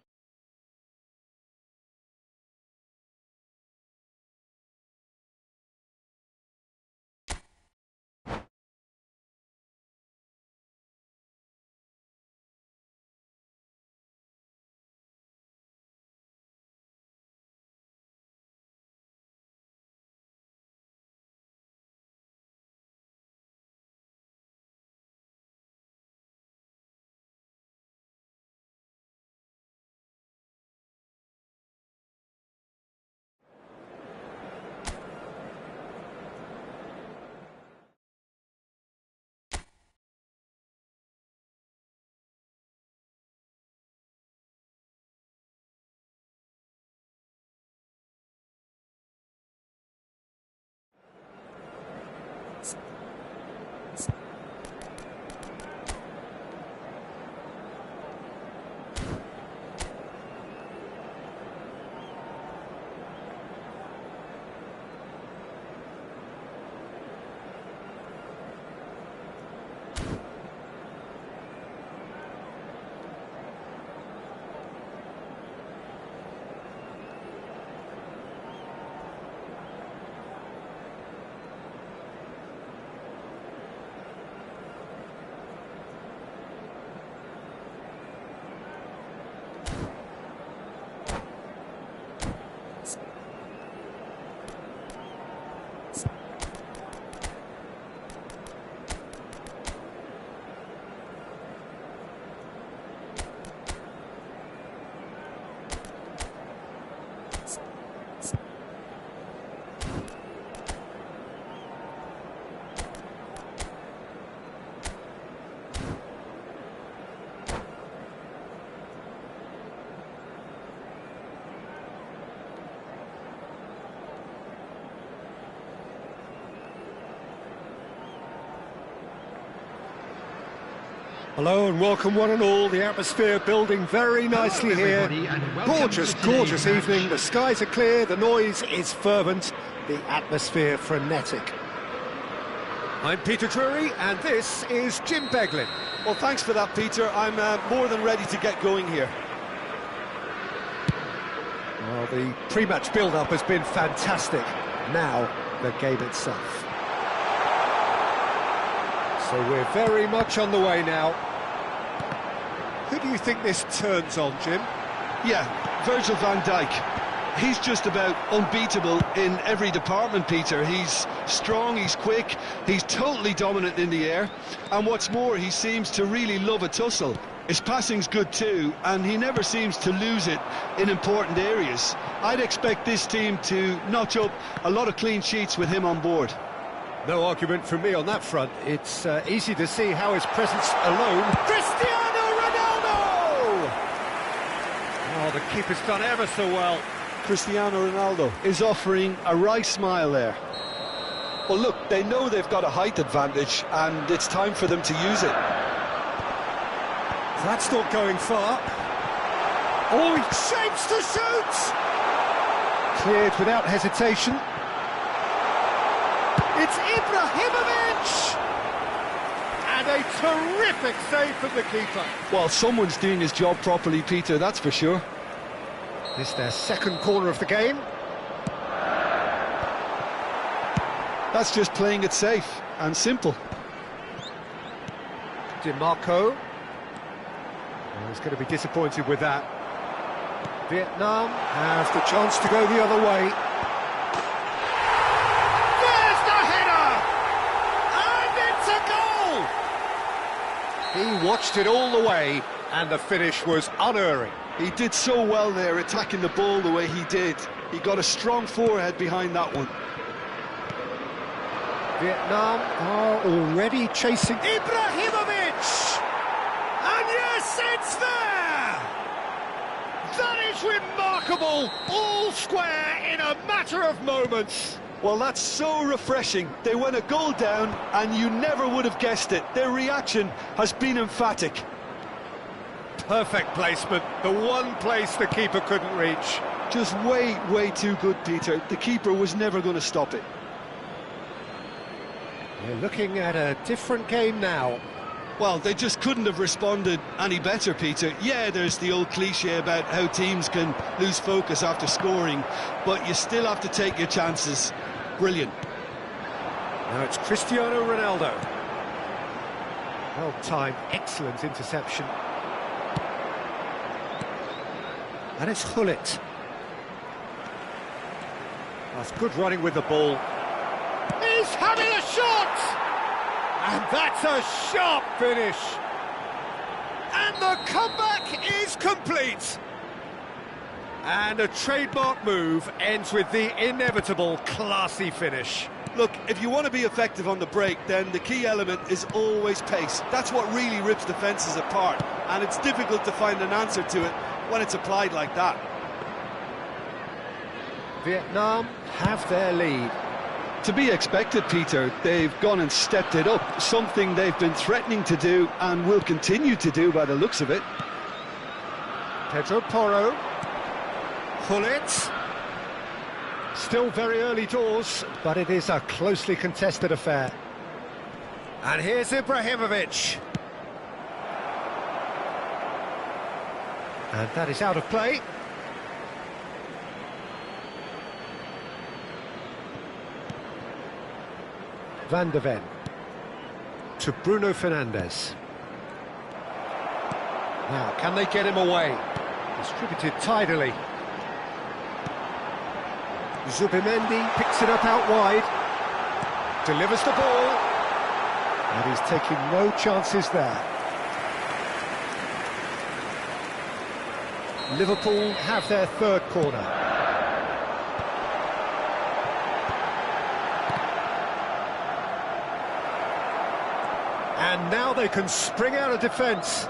Hello and welcome one and all. The atmosphere building very nicely here. Gorgeous, gorgeous evening. The skies are clear, the noise is fervent, the atmosphere frenetic. I'm Peter Drury and this is Jim Beglin. Well, thanks for that, Peter. I'm more than ready to get going here. Well, the pre-match build-up has been fantastic. Now, the game itself. So we're very much on the way now. Who do you think this turns on, Jim? Yeah, Virgil van Dijk. He's just about unbeatable in every department, Peter. He's strong, he's quick, he's totally dominant in the air. And what's more, he seems to really love a tussle. His passing's good too, and he never seems to lose it in important areas. I'd expect this team to notch up a lot of clean sheets with him on board. No argument from me on that front. It's easy to see how his presence alone... Cristiano Ronaldo! Oh, the keeper's done ever so well. Cristiano Ronaldo is offering a wry smile there. Well, look, they know they've got a height advantage, and it's time for them to use it. That's not going far. Oh, he shapes to shoot! Cleared without hesitation. It's Ibrahimovic! And a terrific save from the keeper. Well, someone's doing his job properly, Peter, that's for sure. This is their second corner of the game. That's just playing it safe and simple. DiMarco. Oh, he's going to be disappointed with that. Vietnam have the chance to go the other way. He watched it all the way, and the finish was unerring. He did so well there, attacking the ball the way he did. He got a strong forehead behind that one. Vietnam are already chasing Ibrahimovic! And yes, it's there! That is remarkable! All square in a matter of moments. Well, that's so refreshing. They went a goal down, and you never would have guessed it. Their reaction has been emphatic. Perfect placement, the one place the keeper couldn't reach. Just way too good, Peter. The keeper was never going to stop it. We're looking at a different game now. Well, they just couldn't have responded any better, Peter. Yeah, there's the old cliche about how teams can lose focus after scoring, but you still have to take your chances. Brilliant. Now it's Cristiano Ronaldo. Well-timed, excellent interception. And it's Gullit. That's good running with the ball. He's having a shot! And that's a sharp finish. And the comeback is complete. And a trademark move ends with the inevitable classy finish. Look, if you want to be effective on the break, then the key element is always pace. That's what really rips defences apart, and it's difficult to find an answer to it when it's applied like that. Vietnam have their lead. To be expected, Peter. They've gone and stepped it up, something they've been threatening to do and will continue to do by the looks of it. Pedro Porro. Gullit. Still very early doors, but it is a closely contested affair. And here's Ibrahimovic. And that is out of play. Van de Ven. To Bruno Fernandes. Now, can they get him away? Distributed tidily. Zubimendi picks it up out wide, delivers the ball, and he's taking no chances there. Liverpool have their third corner. And now they can spring out of defence.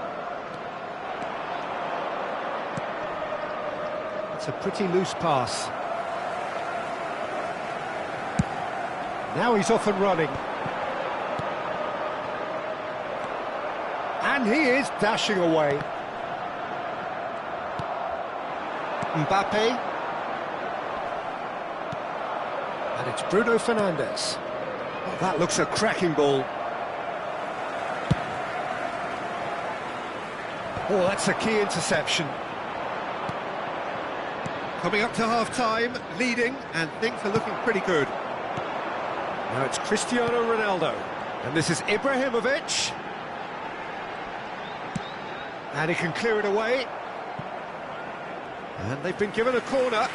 It's a pretty loose pass. Now he's off and running. And he is dashing away. Mbappe. And it's Bruno Fernandes. Oh, that looks a cracking ball. Oh, that's a key interception. Coming up to half-time, leading, and things are looking pretty good. Now it's Cristiano Ronaldo, and this is Ibrahimovic. And he can clear it away. And they've been given a corner.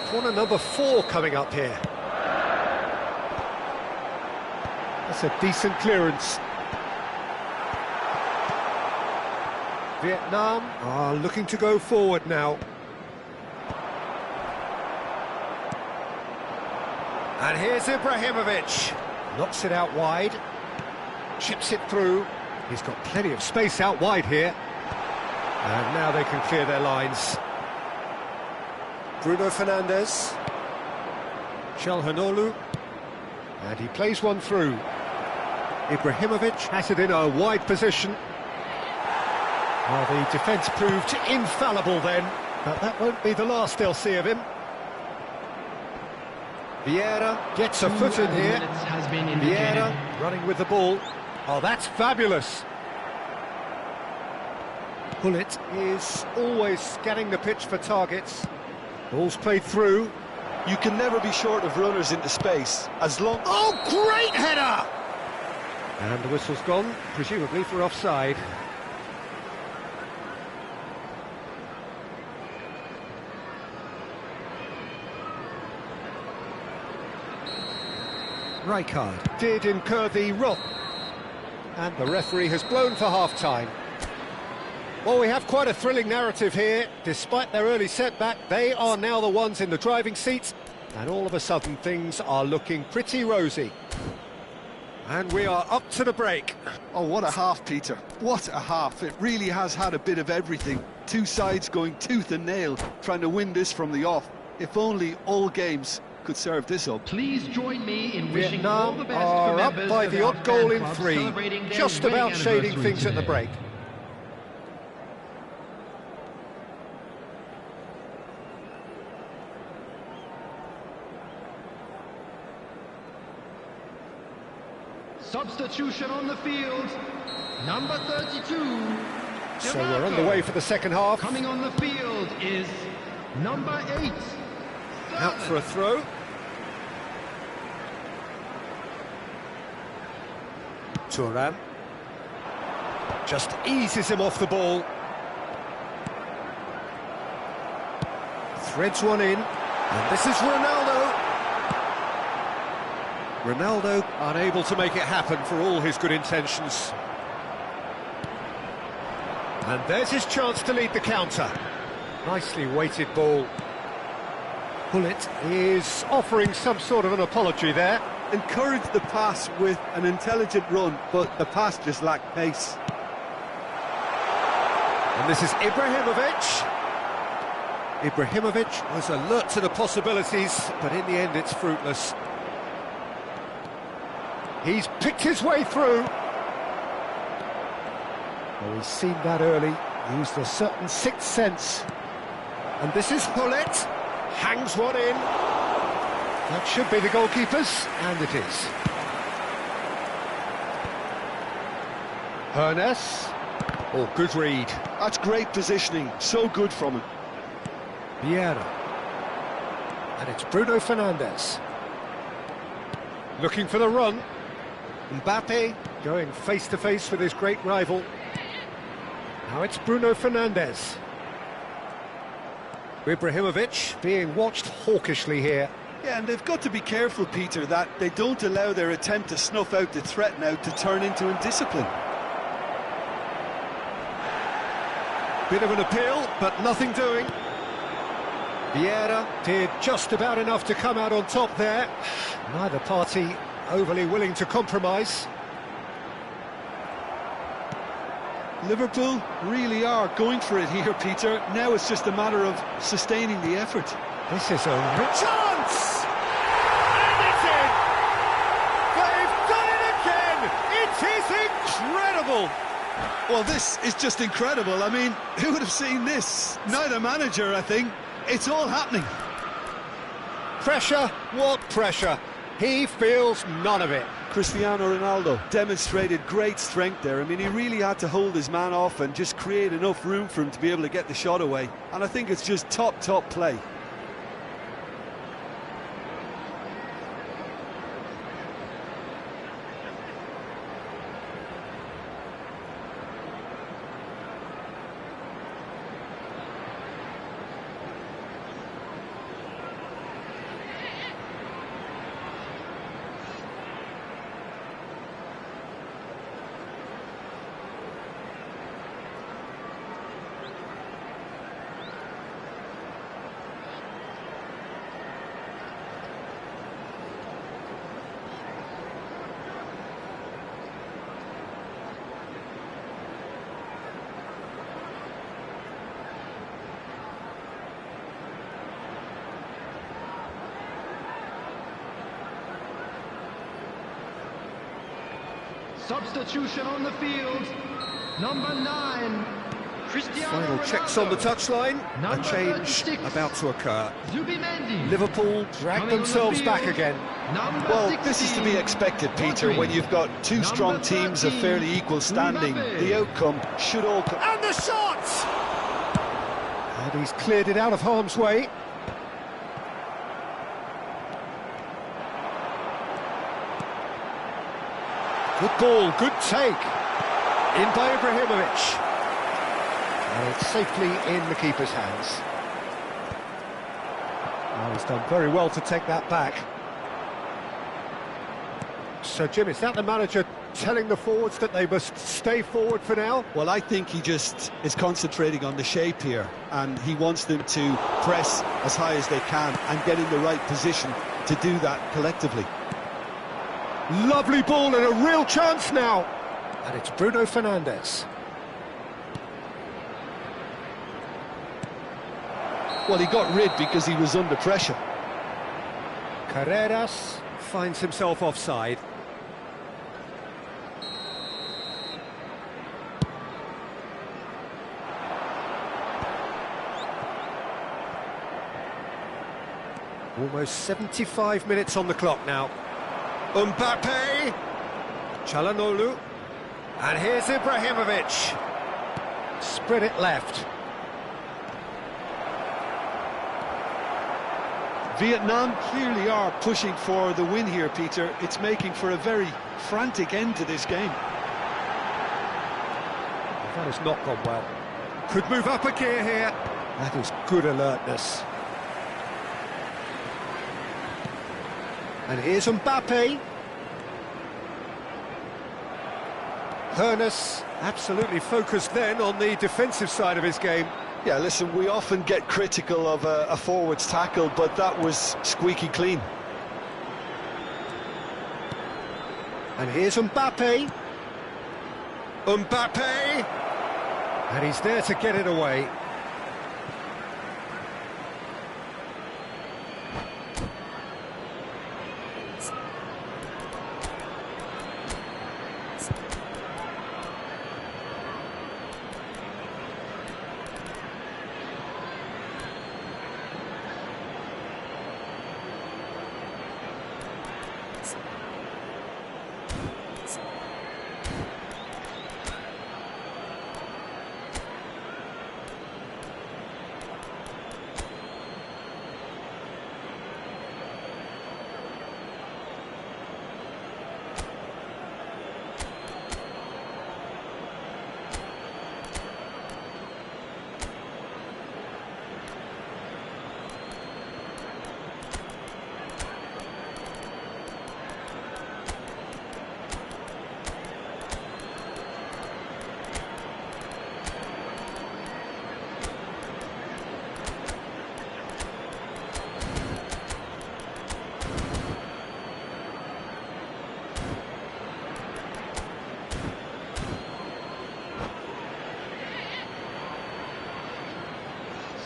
Corner number 4 coming up here. That's a decent clearance. Vietnam are looking to go forward now. And here's Ibrahimovic. Knocks it out wide. Chips it through. He's got plenty of space out wide here. And now they can clear their lines. Bruno Fernandes. Çalhanoğlu. And he plays one through. Ibrahimovic has it in a wide position. Well, the defence proved infallible then, but that won't be the last they'll see of him. Vieira gets a foot in here. Vieira running with the ball. Oh, that's fabulous. Gullit is always scanning the pitch for targets. Ball's played through. You can never be short of runners into space, as long... Oh, great header! And the whistle's gone, presumably for offside. Right card. Did incur the run. And the referee has blown for half-time. Well, we have quite a thrilling narrative here. Despite their early setback, they are now the ones in the driving seat. And all of a sudden, things are looking pretty rosy. And we are up to the break. Oh, what a half, Peter. What a half. It really has had a bit of everything. Two sides going tooth and nail, trying to win this from the off. If only all games could serve this up. Please join me in wishing all the Vietnam best are for up members by of the our odd goal fan in club 3, celebrating their just wedding about shading anniversary things at the today. break. Substitution on the field, number 32. So we're on the way for the second half. Coming on the field is number 8. Out for a throw. Turan. Just eases him off the ball. Threads one in. And this is Ronaldo. Ronaldo unable to make it happen for all his good intentions. And there's his chance to lead the counter. Nicely weighted ball. Pullet is offering some sort of an apology there. Encouraged the pass with an intelligent run, but the pass just lacked pace. And this is Ibrahimovic. Ibrahimovic was alert to the possibilities, but in the end it's fruitless. He's picked his way through. Well, he's seen that early, used a certain sixth sense. And this is Pullet, hangs one in. That should be the goalkeeper's, and it is. Hernes. Oh, good read. That's great positioning, so good from him. Vieira. And it's Bruno Fernandes. Looking for the run. Mbappe going face-to-face with his great rival. Now it's Bruno Fernandes. Ibrahimovic being watched hawkishly here. Yeah, and they've got to be careful, Peter, that they don't allow their attempt to snuff out the threat now to turn into indiscipline. Bit of an appeal, but nothing doing. Vieira did just about enough to come out on top there. Neither party overly willing to compromise. Liverpool really are going for it here, Peter. Now it's just a matter of sustaining the effort. This is a rich chance! And it's in! They've done it again! It is incredible! Well, this is just incredible. I mean, who would have seen this? Neither manager, I think. It's all happening. Pressure? What pressure? He feels none of it. Cristiano Ronaldo demonstrated great strength there. I mean, he really had to hold his man off and just create enough room for him to be able to get the shot away. And I think it's just top play. Substitution on the field, number 9, Cristiano Final Ronaldo. checks on the touchline. A Number change 36. about to occur. Zubimendi. Liverpool drag Coming on the themselves field, back again. Number Well, 16, this is to be expected, Peter, when you've got two strong Number teams of 13, fairly equal standing. Mbappe. The outcome should all come. And the shot! And he's cleared it out of harm's way. Good ball, good take. In by Ibrahimovic. And it's safely in the keeper's hands. Well, he's done very well to take that back. So, Jim, is that the manager telling the forwards that they must stay forward for now? Well, I think he just is concentrating on the shape here, and he wants them to press as high as they can and get in the right position to do that collectively. Lovely ball and a real chance now. And it's Bruno Fernandes. Well, he got rid because he was under pressure. Carreras finds himself offside. Almost 75 minutes on the clock now. Mbappe, Çalhanoğlu, and here's Ibrahimovic. Spread it left. Vietnam clearly are pushing for the win here, Peter. It's making for a very frantic end to this game. That has not gone well. Could move up a gear here. That is good alertness. And here's Mbappe. Hoeneß absolutely focused then on the defensive side of his game. Yeah, listen, we often get critical of a forward's tackle, but that was squeaky clean. And here's Mbappe. Mbappe! And he's there to get it away.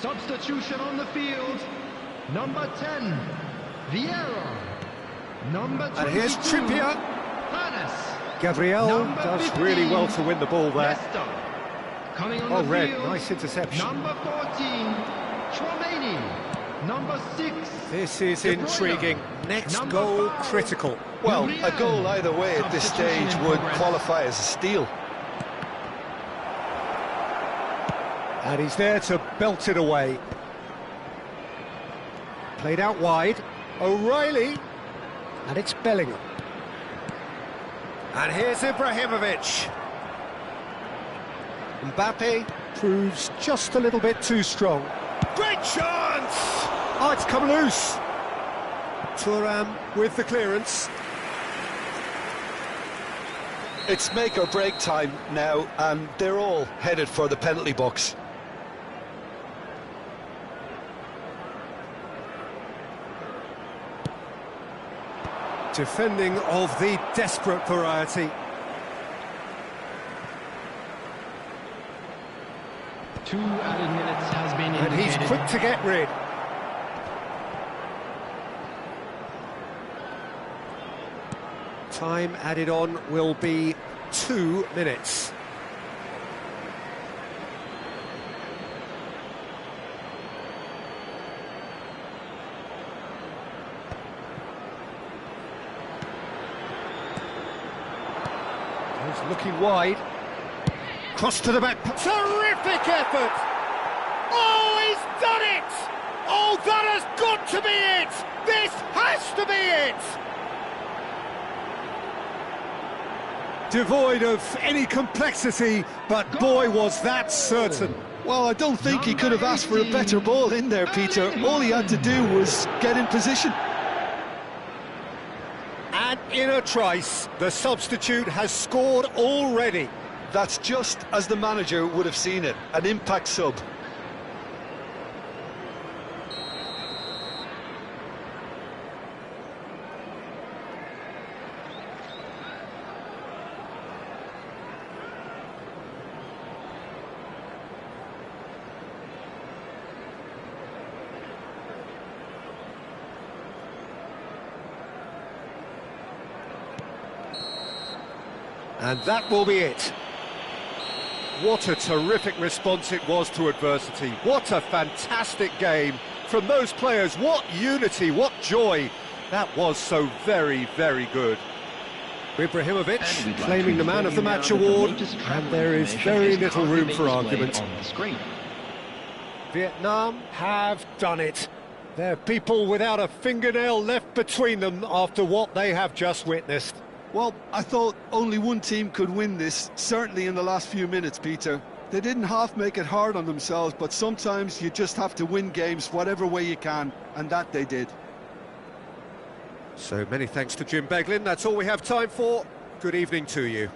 Substitution on the field. Number 10, Vieira. Number 22, And here's Trippier. Panis. Gabriel Number does 15, really well to win the ball there. Leicester. Coming on Oh, the Red, field. nice interception. Number 14, Chouameni. Number 6. This is De Bruyne. intriguing. Next Number goal 5, critical. Well, a Mran. goal either way at this Substitution stage in would progress. qualify as a steal. And he's there to belt it away. Played out wide. O'Reilly. And it's Bellingham. And here's Ibrahimovic. Mbappe proves just a little bit too strong. Great chance! Oh, it's come loose. Thuram with the clearance. It's make or break time now, and they're all headed for the penalty box. Defending of the desperate variety. 2 added minutes has been And he's indicated. quick to get rid. Time added on will be 2 minutes. He's looking wide. Cross to the back. Terrific effort! Oh, he's done it! Oh, that has got to be it! This has to be it! Devoid of any complexity, but boy, was that certain. Well, I don't think he could have asked for a better ball in there, Peter. All he had to do was get in position. And in a trice. The substitute has scored already. That's just as the manager would have seen it, an impact sub. And that will be it. What a terrific response it was to adversity. What a fantastic game from those players. What unity, what joy. That was so very, very good. Ibrahimovic claiming the Man of the Match award, and there is very little room for argument. On the screen. Vietnam have done it. They're people without a fingernail left between them after what they have just witnessed. Well, I thought only one team could win this, certainly in the last few minutes, Peter. They didn't half make it hard on themselves, but sometimes you just have to win games whatever way you can, and that they did. So many thanks to Jim Beglin. That's all we have time for. Good evening to you.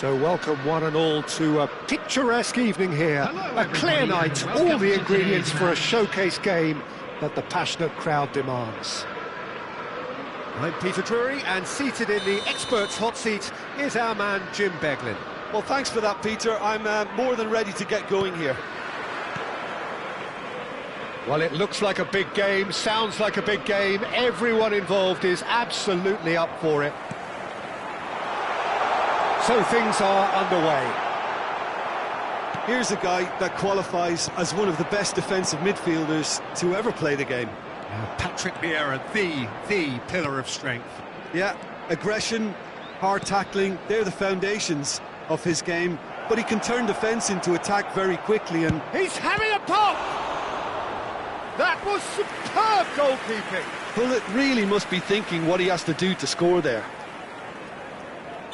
So welcome one and all to a picturesque evening here. Hello, A clear everybody, night, and all welcome the to ingredients today's for a match. showcase game that the passionate crowd demands. I'm Peter Drury, and seated in the experts' hot seat is our man Jim Beglin. Well, thanks for that, Peter. I'm more than ready to get going here. Well, it looks like a big game, sounds like a big game. Everyone involved is absolutely up for it. So things are underway. Here's a guy that qualifies as one of the best defensive midfielders to ever play the game. Patrick Vieira, the pillar of strength. Yeah, aggression, hard tackling, they're the foundations of his game. But he can turn defence into attack very quickly, and He's having a pop! That was superb goalkeeping. Bullet really must be thinking what he has to do to score there.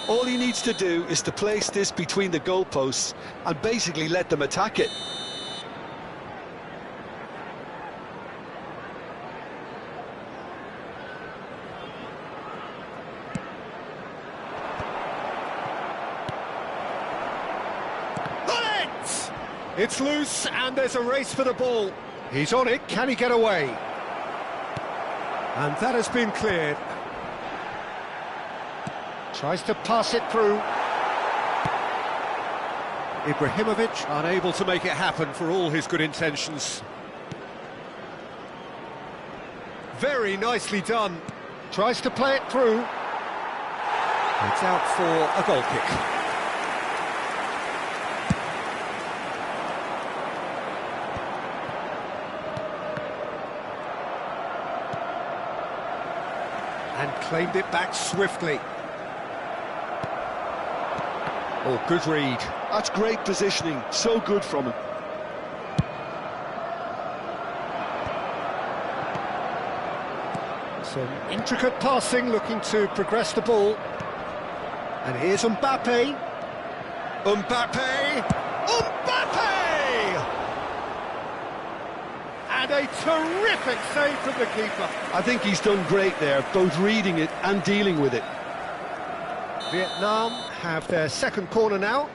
All he needs to do is to place this between the goalposts and basically let them attack it. Bullet! It's loose and there's a race for the ball. He's on it, can he get away? And that has been cleared. Tries to pass it through. Ibrahimovic unable to make it happen for all his good intentions. Very nicely done. Tries to play it through. It's out for a goal kick. And claimed it back swiftly. Oh, good read. That's great positioning, so good from him. Some intricate passing, looking to progress the ball. And here's Mbappe. Mbappe! Mbappe! And a terrific save from the keeper. I think he's done great there, both reading it and dealing with it. Vietnam have their second corner now.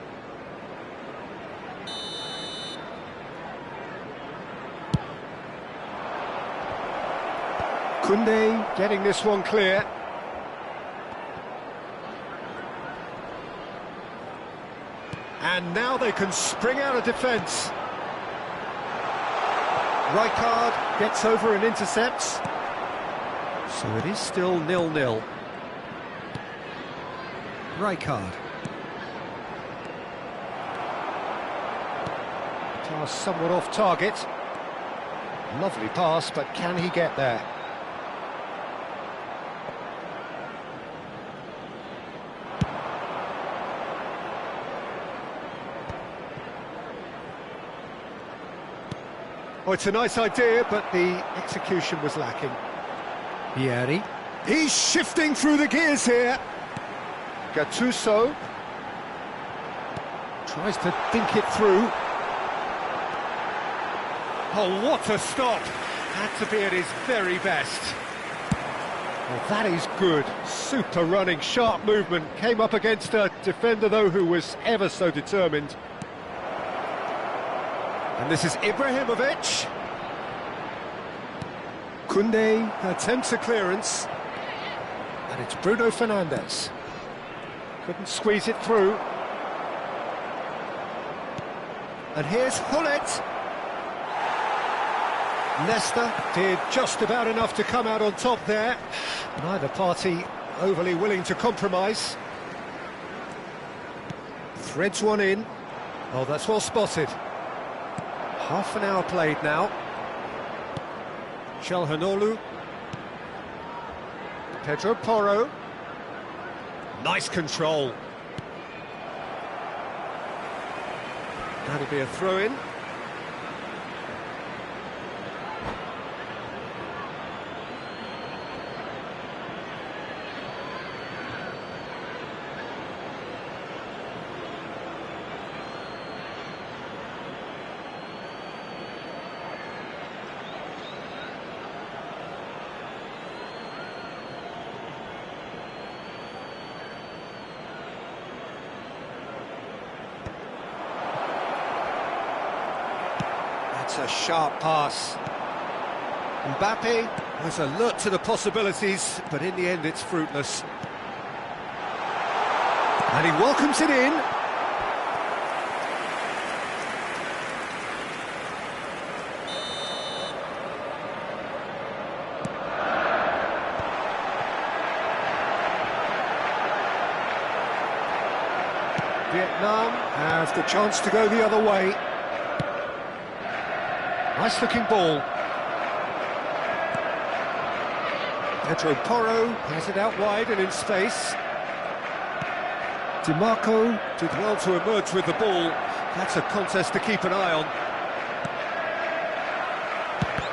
Koundé getting this one clear. And now they can spring out of defence. Rijkaard gets over and intercepts. So it is still 0-0. Rijkaard. Pass somewhat off target. Lovely pass, but can he get there? Oh, it's a nice idea, but the execution was lacking. Vieri. He's shifting through the gears here. Gattuso tries to think it through. Oh, what a stop! Had to be at his very best. Well, that is good. Super running, sharp movement. Came up against a defender, though, who was ever so determined. And this is Ibrahimovic. Koundé attempts a clearance. And it's Bruno Fernandes. Couldn't squeeze it through. And here's Hullet. Leicester did just about enough to come out on top there. Neither party overly willing to compromise. Threads one in. Oh, that's well spotted. Half an hour played now. Calhanoglu. Pedro Porro. Nice control. That'll be a throw-in. That's a sharp pass. Mbappe was alert to the possibilities, but in the end it's fruitless. And he welcomes it in. Vietnam have the chance to go the other way. Nice looking ball. Pedro Porro has it out wide and in space. DiMarco did well to emerge with the ball. That's a contest to keep an eye on.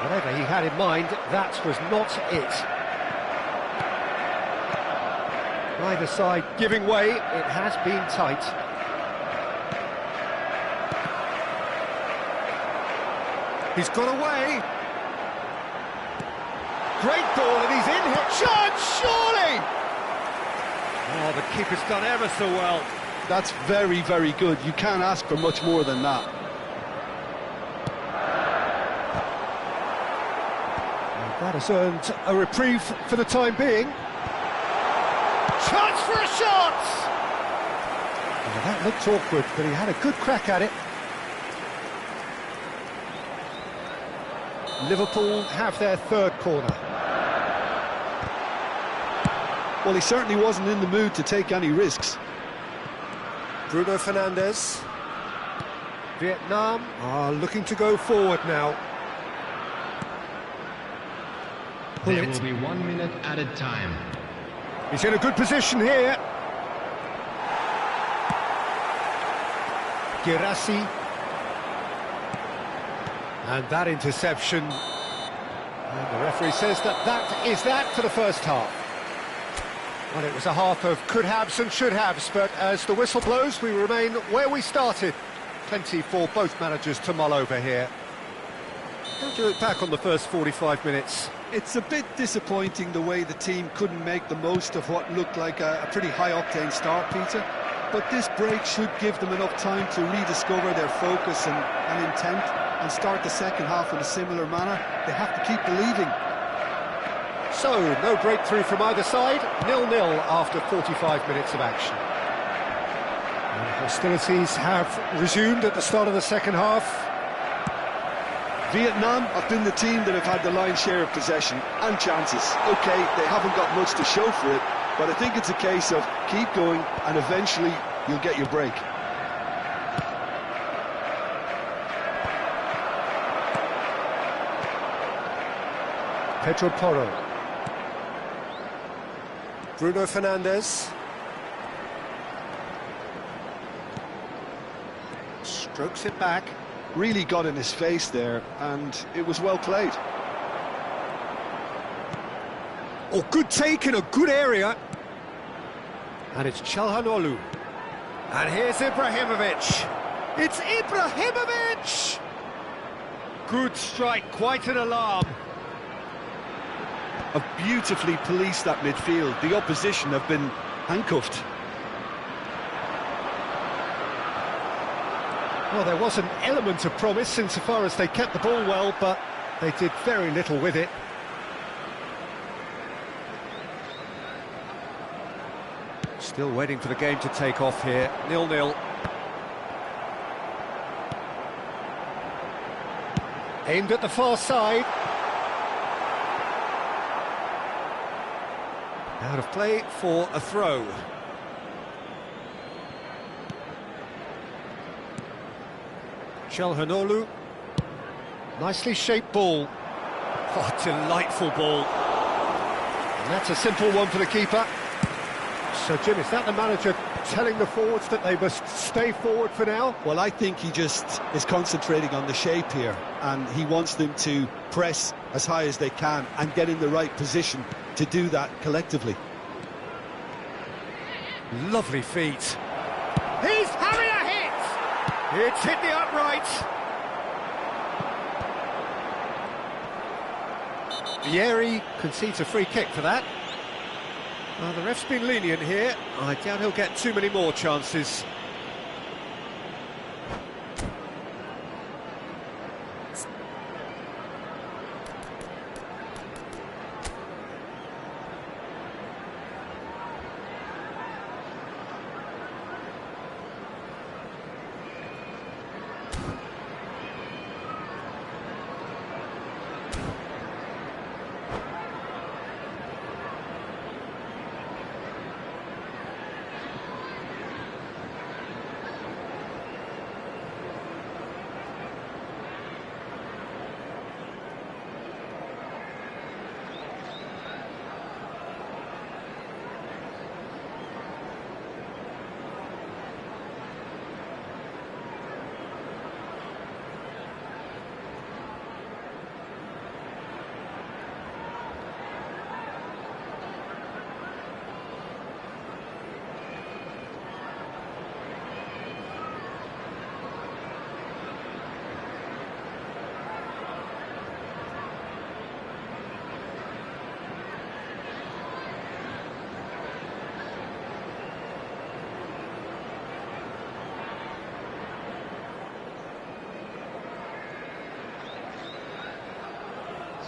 Whatever he had in mind, that was not it. Neither side giving way, it has been tight. He's got away. Great ball, and he's in here. Chance, surely! Oh, the keeper's done ever so well. That's very, very good. You can't ask for much more than that. And that has earned a reprieve for the time being. Chance for a shot! Well, that looked awkward, but he had a good crack at it. Liverpool have their third corner. Well, he certainly wasn't in the mood to take any risks. Bruno Fernandes. Vietnam are looking to go forward now. There will be 1 minute added time. He's in a good position here. Girassi. And that interception. And the referee says that is that for the first half. Well, it was a half of could-haves and should-haves, but as the whistle blows, we remain where we started. Plenty for both managers to mull over here. How do you look back on the first 45 minutes? It's a bit disappointing the way the team couldn't make the most of what looked like a pretty high-octane start, Peter. But this break should give them enough time to rediscover their focus and intent and start the second half in a similar manner. They have to keep believing. So, no breakthrough from either side, 0-0 after 45 minutes of action. And hostilities have resumed at the start of the second half. Vietnam have been the team that have had the lion's share of possession and chances. OK, they haven't got much to show for it, but I think it's a case of keep going and eventually you'll get your break. Pedro Porro. Bruno Fernandes. Strokes it back. Really got in his face there, and it was well played. Oh, good take in a good area. And it's Çalhanoğlu. And here's Ibrahimovic. It's Ibrahimovic! Good strike, quite an alarm. Have beautifully policed that midfield. The opposition have been handcuffed. Well, there was an element of promise insofar as they kept the ball well, but they did very little with it. Still waiting for the game to take off here, 0-0. Aimed at the far side. Out of play for a throw. Çalhanoğlu. Nicely shaped ball. Oh, delightful ball. And that's a simple one for the keeper. So, Jim, is that the manager telling the forwards that they must stay forward for now? Well, I think he just is concentrating on the shape here, and he wants them to press as high as they can and get in the right position to do that collectively. Lovely feet. He's having a hit! It's hit the upright. Vieri concedes a free kick for that. Well, the ref's been lenient here. I doubt he'll get too many more chances.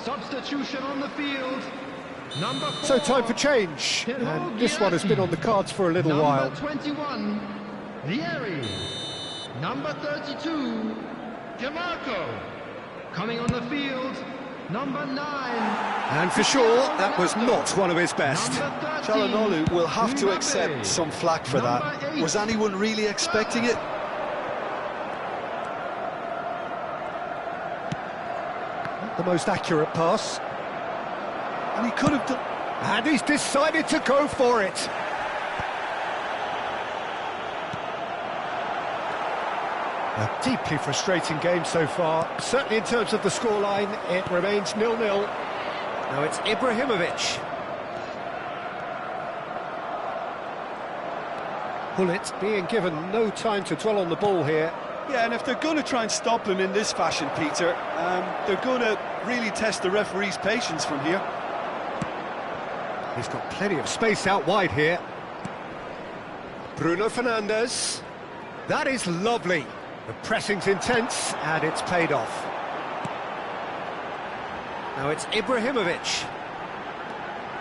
Substitution on the field. Number 4. So time for change, and this one has been on the cards for a little while. Number 21, Vieri. Number 32, DeMarco. Coming on the field, number 9. And for sure, that was not one of his best. Çalhanoğlu will have to accept some flack for that. Number 8. Was anyone really expecting it? Not the most accurate pass. And he could have done... And he's decided to go for it. A deeply frustrating game so far. Certainly in terms of the scoreline, it remains 0-0. Now it's Ibrahimovic. Hullet being given no time to dwell on the ball here. Yeah, and if they're going to try and stop him in this fashion, Peter, they're going to really test the referee's patience from here. He's got plenty of space out wide here. Bruno Fernandes. That is lovely. The pressing's intense, and it's paid off. Now it's Ibrahimovic.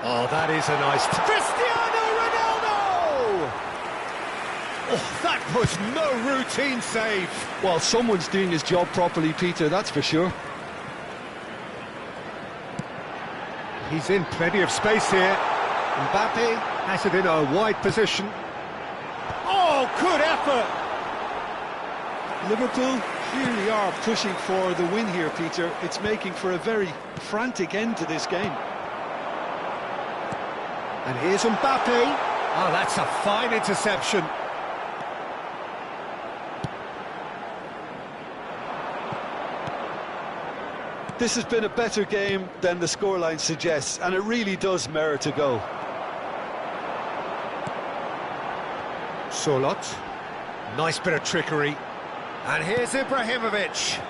Oh, that is a nice... Cristiano Ronaldo! Oh, that was no routine save. Well, someone's doing his job properly, Peter, that's for sure. He's in plenty of space here. Mbappe has it in a wide position. Oh, good effort! Liverpool really are pushing for the win here, Peter. It's making for a very frantic end to this game. And here's Mbappe. Oh, that's a fine interception. This has been a better game than the scoreline suggests, and it really does merit a goal. Solot. Nice bit of trickery. And here's Ibrahimovic.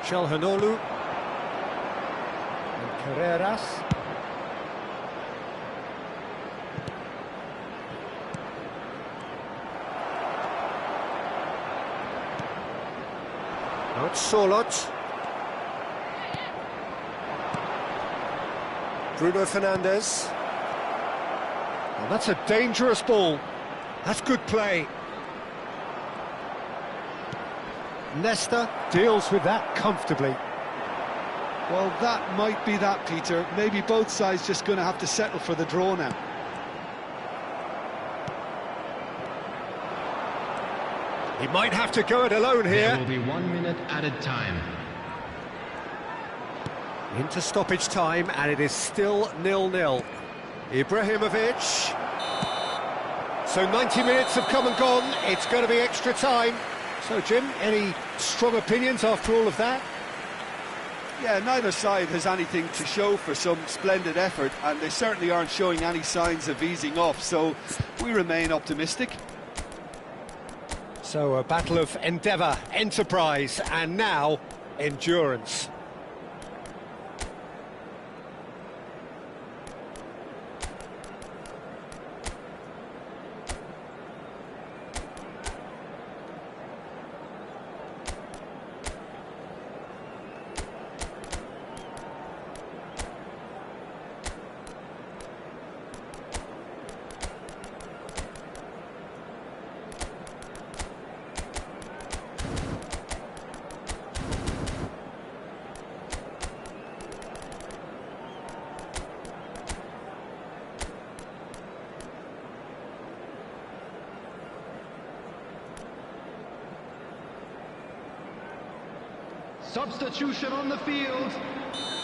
Çalhanoğlu. And Carreras. Now it's Solot. Bruno Fernandes. Well, that's a dangerous ball. That's good play. Nesta deals with that comfortably. Well, that might be that, Peter. Maybe both sides just going to have to settle for the draw now. He might have to go it alone here. There will be 1 minute added time. Into stoppage time, and it is still 0-0. Ibrahimovic. So 90 minutes have come and gone. It's going to be extra time. So, Jim, any strong opinions after all of that? Yeah, neither side has anything to show for some splendid effort, and they certainly aren't showing any signs of easing off, so we remain optimistic. So, a battle of endeavour, enterprise, and now endurance. Substitution on the field.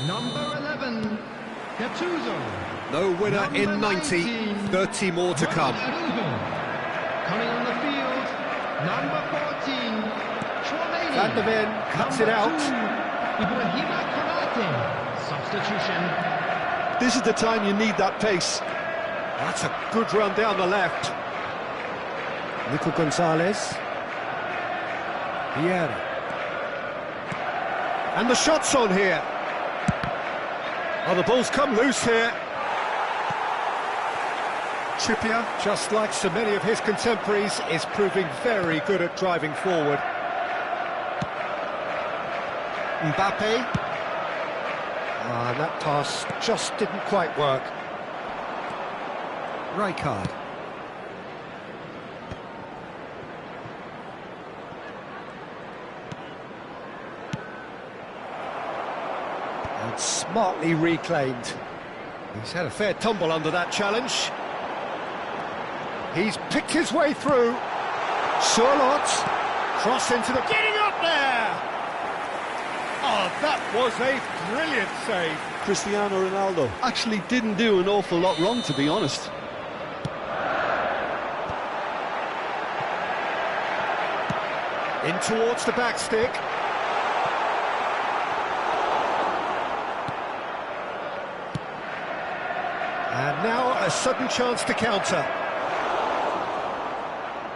Number 11, Gattuso. No winner Number in 90, 19, 30 more to come. Coming on the field, number 14, Chouameni. Van der Ven cuts it out. Ibrahima Konate. Substitution. This is the time you need that pace. That's a good run down the left. Nico Gonzalez. Vieri. And the shot's on here. Oh, the ball's come loose here. Trippier, just like so many of his contemporaries, is proving very good at driving forward. Mbappe. And that pass just didn't quite work. Rijkaard. And smartly reclaimed. He's had a fair tumble under that challenge. He's picked his way through. Charlotte, cross into the... Getting up there! Oh, that was a brilliant save. Cristiano Ronaldo actually didn't do an awful lot wrong, to be honest. In towards the back stick. And now a sudden chance to counter.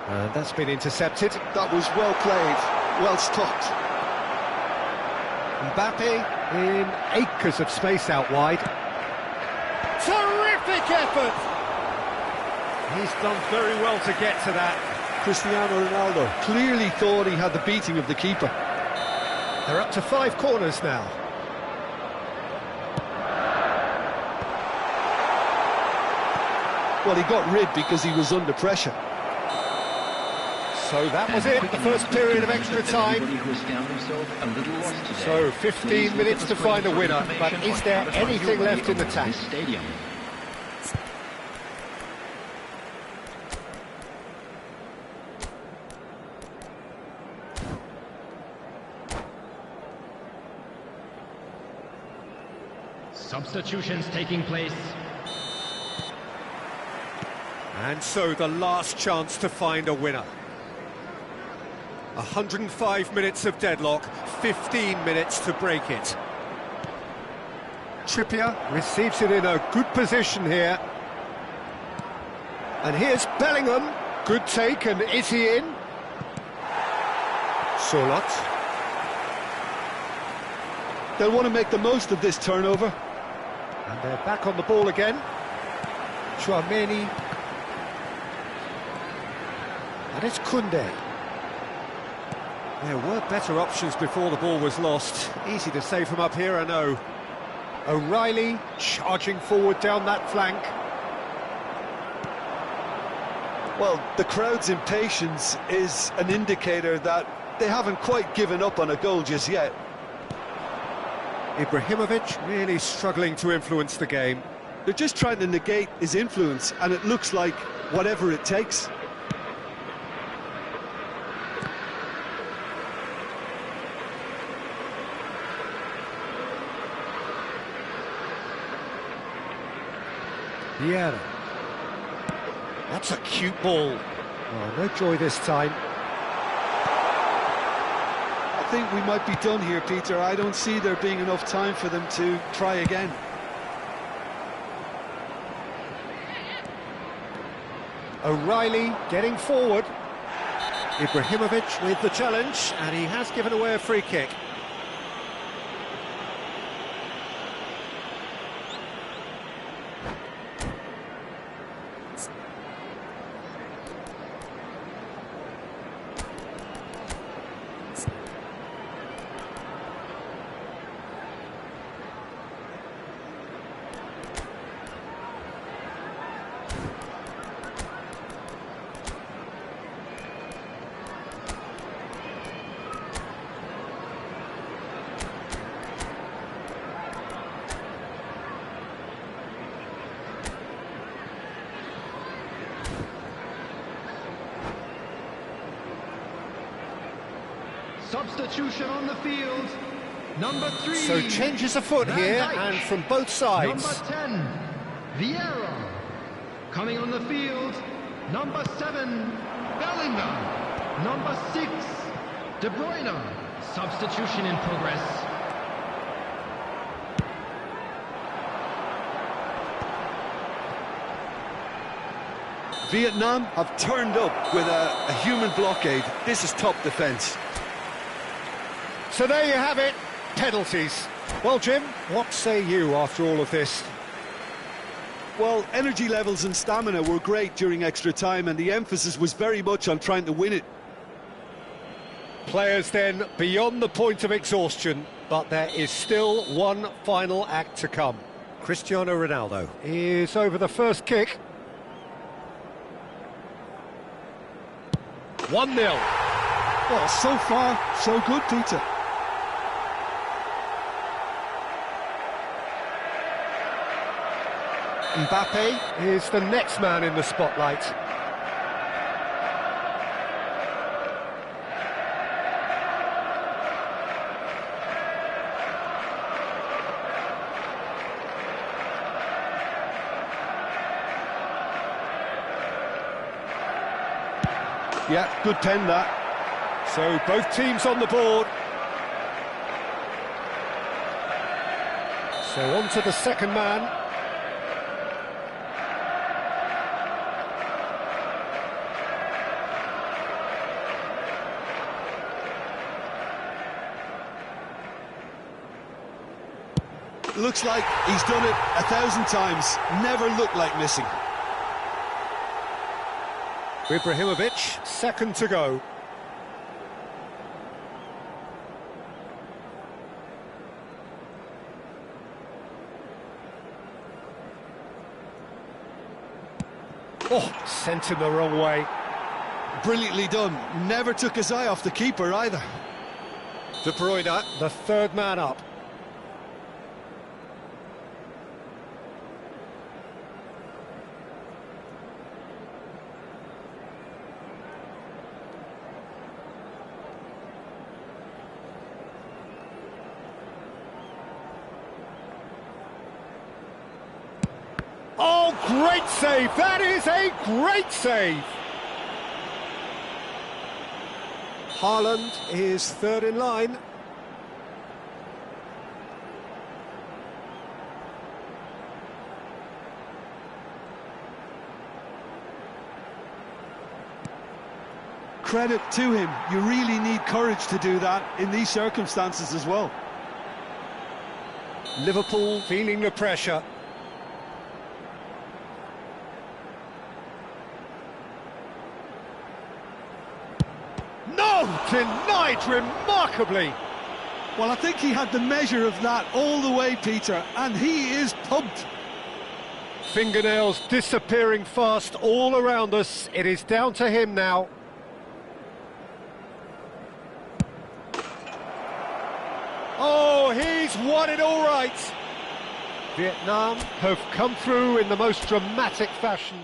And that's been intercepted. That was well played, well stopped. Mbappe in acres of space out wide. Terrific effort! He's done very well to get to that. Cristiano Ronaldo clearly thought he had the beating of the keeper. They're up to 5 corners now. Well, he got rid because he was under pressure. So that was it, the first period of extra time. So 15 minutes to find a winner, but is there anything left in the tank? Substitutions taking place. And so the last chance to find a winner. 105 minutes of deadlock, 15 minutes to break it. Trippier receives it in a good position here. And here's Bellingham. Good take, and is he in? Charlotte. They'll want to make the most of this turnover. And they're back on the ball again. Chouameni. And it's Koundé. There were better options before the ball was lost. Easy to say from up here, I know. O'Reilly charging forward down that flank. Well, the crowd's impatience is an indicator that they haven't quite given up on a goal just yet. Ibrahimovic really struggling to influence the game. They're just trying to negate his influence, and it looks like whatever it takes. Vieira. That's a cute ball. Oh, no joy this time. I think we might be done here, Peter. I don't see there being enough time for them to try again. O'Reilly getting forward. Ibrahimovic with the challenge, and he has given away a free kick. Substitution on the field. Number 3. So changes afoot here, and from both sides. Number 10, Vieira. Coming on the field, number 7, Bellingham. Number 6, De Bruyne. Substitution in progress. Vietnam have turned up with a human blockade. This is top defence. So there you have it, penalties. Well, Jim, what say you after all of this? Well, energy levels and stamina were great during extra time, and the emphasis was very much on trying to win it. Players then beyond the point of exhaustion. But there is still one final act to come. Cristiano Ronaldo is over the first kick. 1-0. Well, so far, so good, Peter. Mbappe is the next man in the spotlight. Yeah, good pen that. So both teams on the board. So on to the second man. Looks like he's done it 1,000 times. Never looked like missing. Ibrahimovic, second to go. Oh, sent him the wrong way. Brilliantly done. Never took his eye off the keeper either. De Bruyne, the third man up. Oh, great save! That is a great save! Haaland is third in line. Credit to him. You really need courage to do that in these circumstances as well. Liverpool feeling the pressure. No! Denied remarkably! Well, I think he had the measure of that all the way, Peter, and he is pumped. Fingernails disappearing fast all around us. It is down to him now. Oh, he's won it all right. Vietnam have come through in the most dramatic fashion.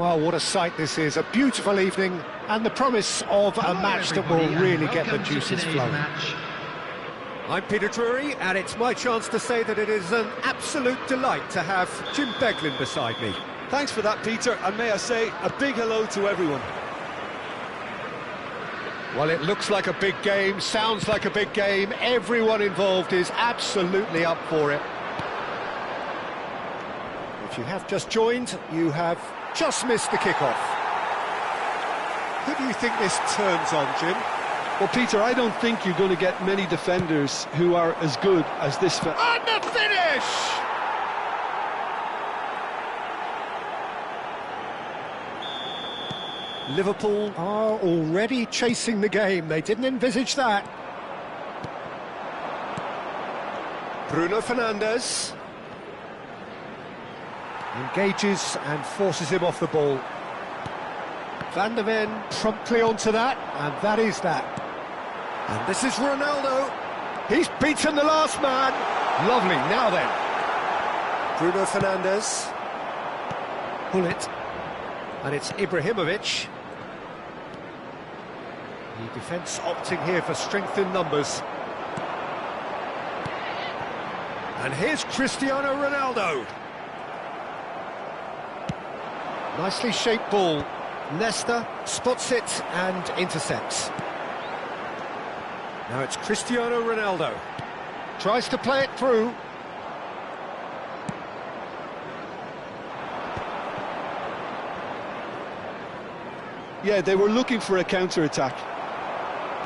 Well, what a sight this is, a beautiful evening, and the promise of a match that will really get the juices flowing. I'm Peter Drury, and it's my chance to say that it is an absolute delight to have Jim Beglin beside me. Thanks for that, Peter, and may I say a big hello to everyone. Well, it looks like a big game, sounds like a big game. Everyone involved is absolutely up for it. If you have just joined, you have just missed the kickoff. Who do you think this turns on, Jim? Well, Peter, I don't think you're going to get many defenders who are as good as this. And the finish! Liverpool are already chasing the game. They didn't envisage that. Bruno Fernandes engages and forces him off the ball. Van der Ven promptly onto that, and that is that. And this is Ronaldo. He's beaten the last man. Lovely, now then. Bruno Fernandes. Pull it. And it's Ibrahimovic. The defence opting here for strength in numbers. And here's Cristiano Ronaldo. Nicely shaped ball. Nesta spots it and intercepts. Now it's Cristiano Ronaldo. Tries to play it through. Yeah, they were looking for a counter-attack.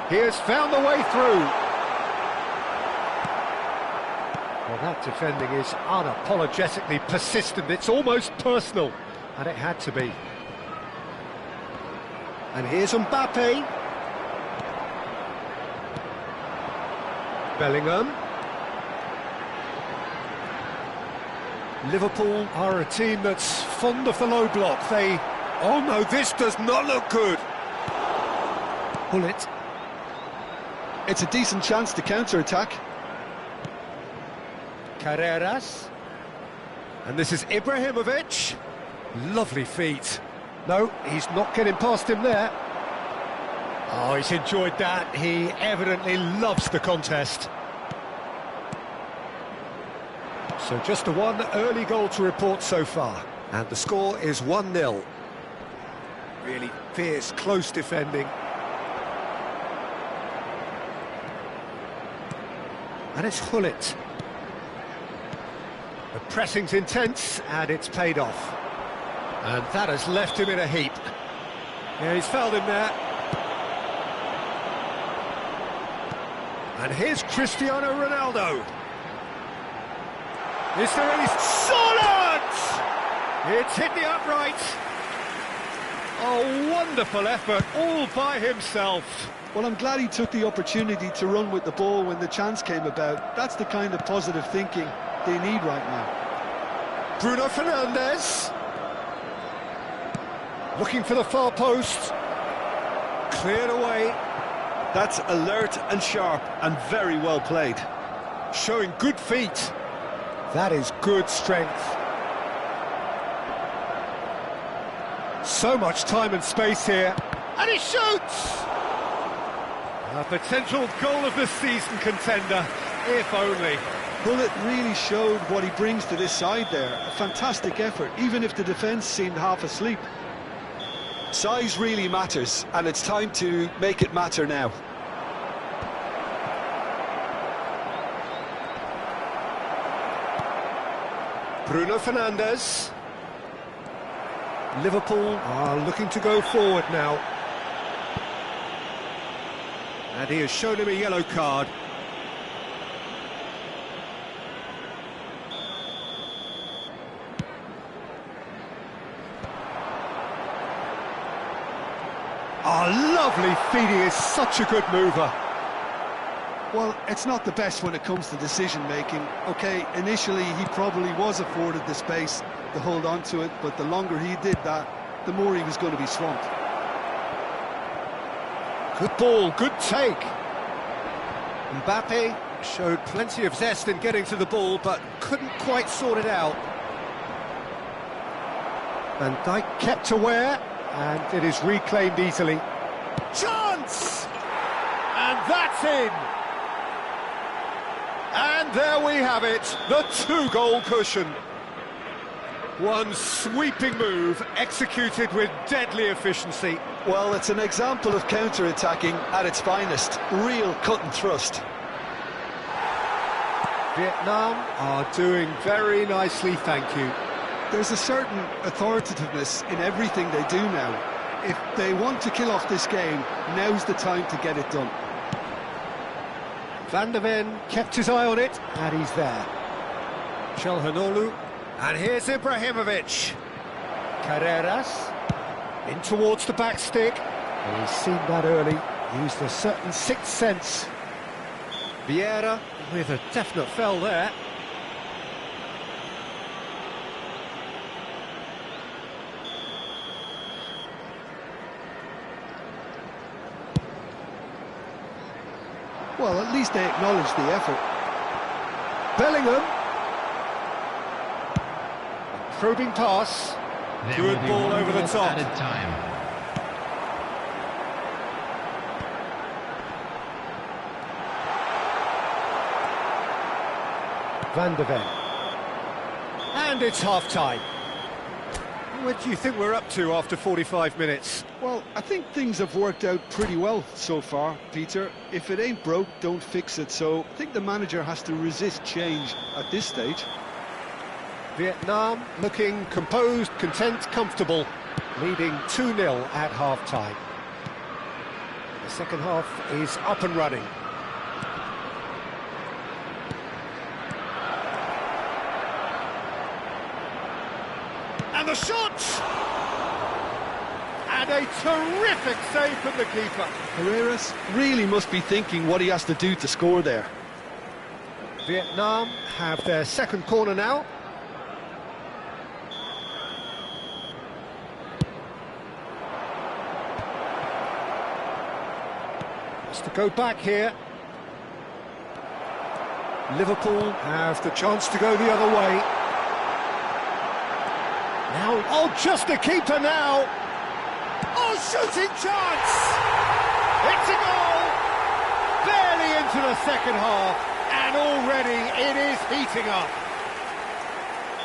He has found the way through. Well, that defending is unapologetically persistent. It's almost personal, and it had to be. And here's Mbappe. Bellingham. Liverpool are a team that's fond of the low block. Oh no, this does not look good. Pull it. It's a decent chance to counter-attack. Carreras. And this is Ibrahimovic. Lovely feet. No, he's not getting past him there. Oh, he's enjoyed that. He evidently loves the contest. So just the one early goal to report so far. And the score is 1-0. Really fierce, close defending. And it's Hullet. The pressing's intense, and it's paid off. And that has left him in a heap. Yeah, he's fouled him there. And here's Cristiano Ronaldo. Is there any... Solid! It's hit the upright. A wonderful effort, all by himself. Well, I'm glad he took the opportunity to run with the ball when the chance came about. That's the kind of positive thinking they need right now. Bruno Fernandes. Looking for the far post. Cleared away. That's alert and sharp and very well played. Showing good feet. That is good strength. So much time and space here. And he shoots! A potential goal of the season contender, if only. Bullet really showed what he brings to this side there. A fantastic effort, even if the defence seemed half asleep. Size really matters, and it's time to make it matter now. Bruno Fernandes. Liverpool are looking to go forward now. And he has shown him a yellow card. Oh, lovely feet. He is such a good mover. Well, it's not the best when it comes to decision-making. OK, initially he probably was afforded the space to hold on to it, but the longer he did that, the more he was going to be swamped. Good ball, good take. Mbappe showed plenty of zest in getting to the ball, but couldn't quite sort it out. Van Dijk kept aware, and it is reclaimed easily. Chance! And that's in! And there we have it, the two-goal cushion. One sweeping move, executed with deadly efficiency. Well, it's an example of counter-attacking at its finest. Real cut and thrust. Vietnam are doing very nicely, thank you. There's a certain authoritativeness in everything they do now. If they want to kill off this game, now's the time to get it done. Van der Ven kept his eye on it, and he's there. Çalhanoğlu, and here's Ibrahimovic. Carreras, in towards the back stick. And he's seen that early, used a certain sixth sense. Vieira with a definite fell there. Well, at least they acknowledge the effort. Bellingham. A probing pass. Good ball over the top. Added time. Van der Ven. And it's half-time. What do you think we're up to after 45 minutes? Well, I think things have worked out pretty well so far, Peter. If it ain't broke, don't fix it. So I think the manager has to resist change at this stage. Vietnam looking composed, content, comfortable, leading 2-0 at half-time. The second half is up and running. And the shot! And a terrific save from the keeper. Carreras really must be thinking what he has to do to score there. Vietnam have their second corner now. Has to go back here. Liverpool have the chance to go the other way. Now, oh, just a keeper now. Oh, shooting chance! It's a goal! Barely into the second half, and already it is heating up.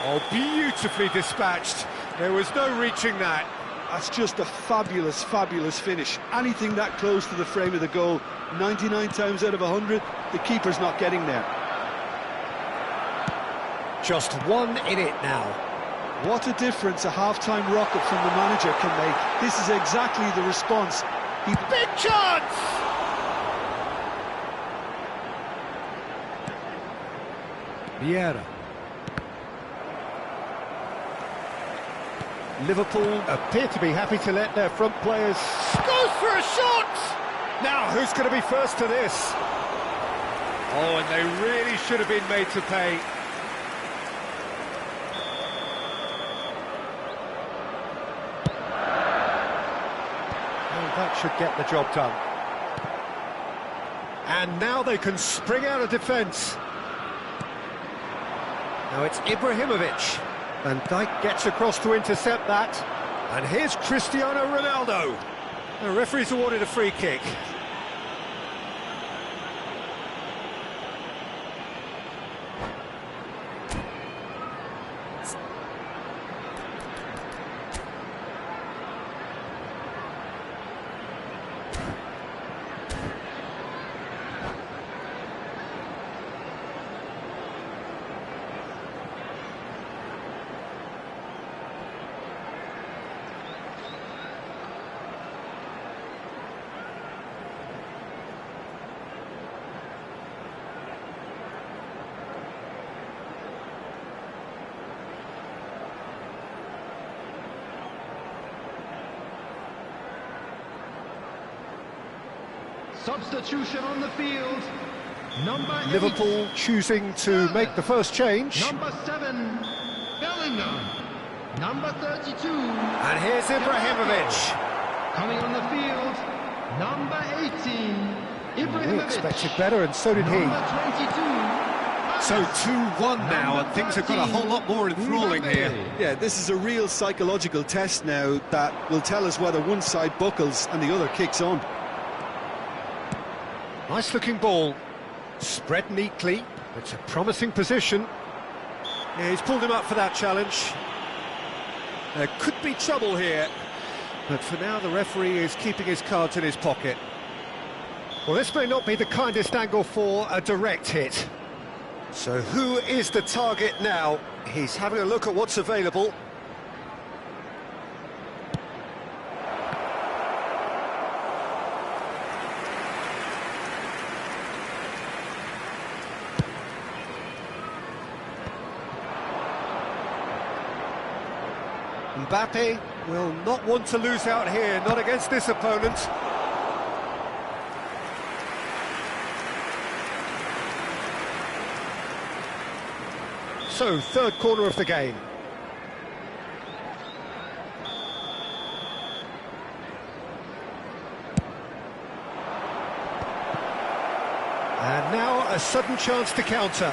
Oh, beautifully dispatched. There was no reaching that. That's just a fabulous, fabulous finish. Anything that close to the frame of the goal, 99 times out of 100, the keeper's not getting there. Just one in it now. What a difference a half-time rocket from the manager can make. This is exactly the response. Big chance! Vieira. Liverpool appear to be happy to let their front players... Goes for a shot! Now, who's going to be first to this? Oh, and they really should have been made to pay. That should get the job done. And now they can spring out of defence. Now it's Ibrahimovic. Van Dijk gets across to intercept that. And here's Cristiano Ronaldo. The referee's awarded a free kick. Substitution on the field. Number 8. Liverpool choosing to make the first change. Number 7, Bellingham. Number 32. And here's Ibrahimovic. Coming on the field, number 18, Ibrahimovic. We expected better, and so did he. Number 22, So 2-1 now, and things have got a whole lot more enthralling here. Yeah, this is a real psychological test now that will tell us whether one side buckles and the other kicks on. Nice looking ball, spread neatly. It's a promising position. Yeah, he's pulled him up for that challenge. There could be trouble here, but for now the referee is keeping his cards in his pocket. Well, this may not be the kindest angle for a direct hit. So who is the target now? He's having a look at what's available. Mbappe will not want to lose out here, not against this opponent. So, third corner of the game. And now a sudden chance to counter.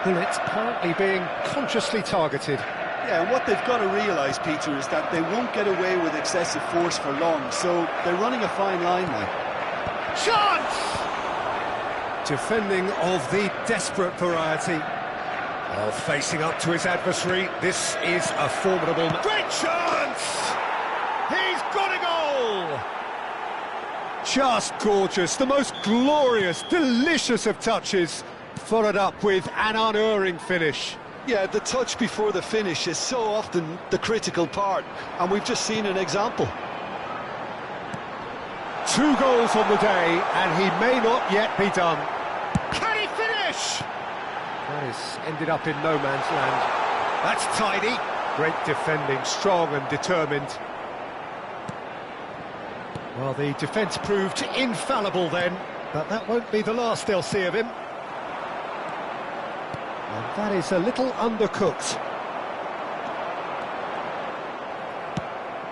Well, it's currently being consciously targeted. Yeah, and what they've got to realise, Peter, is that they won't get away with excessive force for long, so they're running a fine line now. Chance! Defending of the desperate variety. While facing up to his adversary, this is a formidable... Great chance! He's got a goal! Just gorgeous, the most glorious, delicious of touches, followed up with an unerring finish. Yeah, the touch before the finish is so often the critical part, and we've just seen an example. 2 goals on the day, and he may not yet be done. Can he finish? That has ended up in no man's land. That's tidy. Great defending, strong and determined. Well, the defence proved infallible then, but that won't be the last they'll see of him. And that is a little undercooked.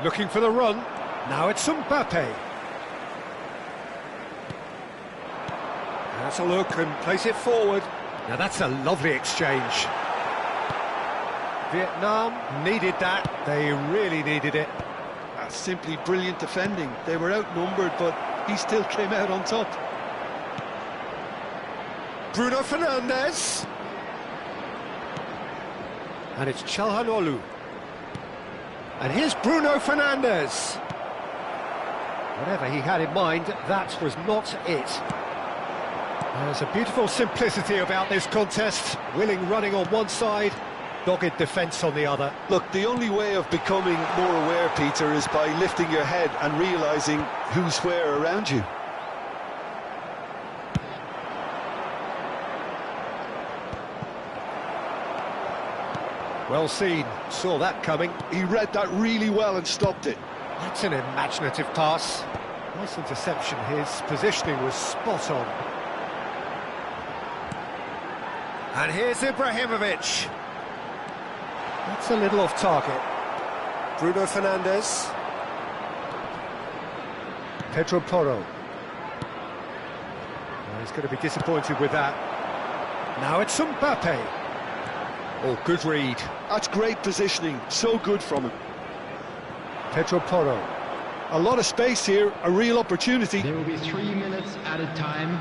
Looking for the run. Now it's Mbappe. That's a look and place it forward. Now that's a lovely exchange. Vietnam needed that. They really needed it. That's simply brilliant defending. They were outnumbered, but he still came out on top. Bruno Fernandes. And it's Çalhanoğlu. And here's Bruno Fernandes. Whatever he had in mind, that was not it. There's a beautiful simplicity about this contest. Willing running on one side, dogged defence on the other. Look, the only way of becoming more aware, Peter, is by lifting your head and realising who's where around you. Well seen, saw that coming. He read that really well and stopped it. That's an imaginative pass. Nice interception, his positioning was spot on. And here's Ibrahimovic. That's a little off target. Bruno Fernandes. Pedro Porro. Well, he's going to be disappointed with that. Now it's Mbappe. Oh, good read. That's great positioning, so good from him. Pedro Porro. A lot of space here, a real opportunity. There will be 3 minutes added time.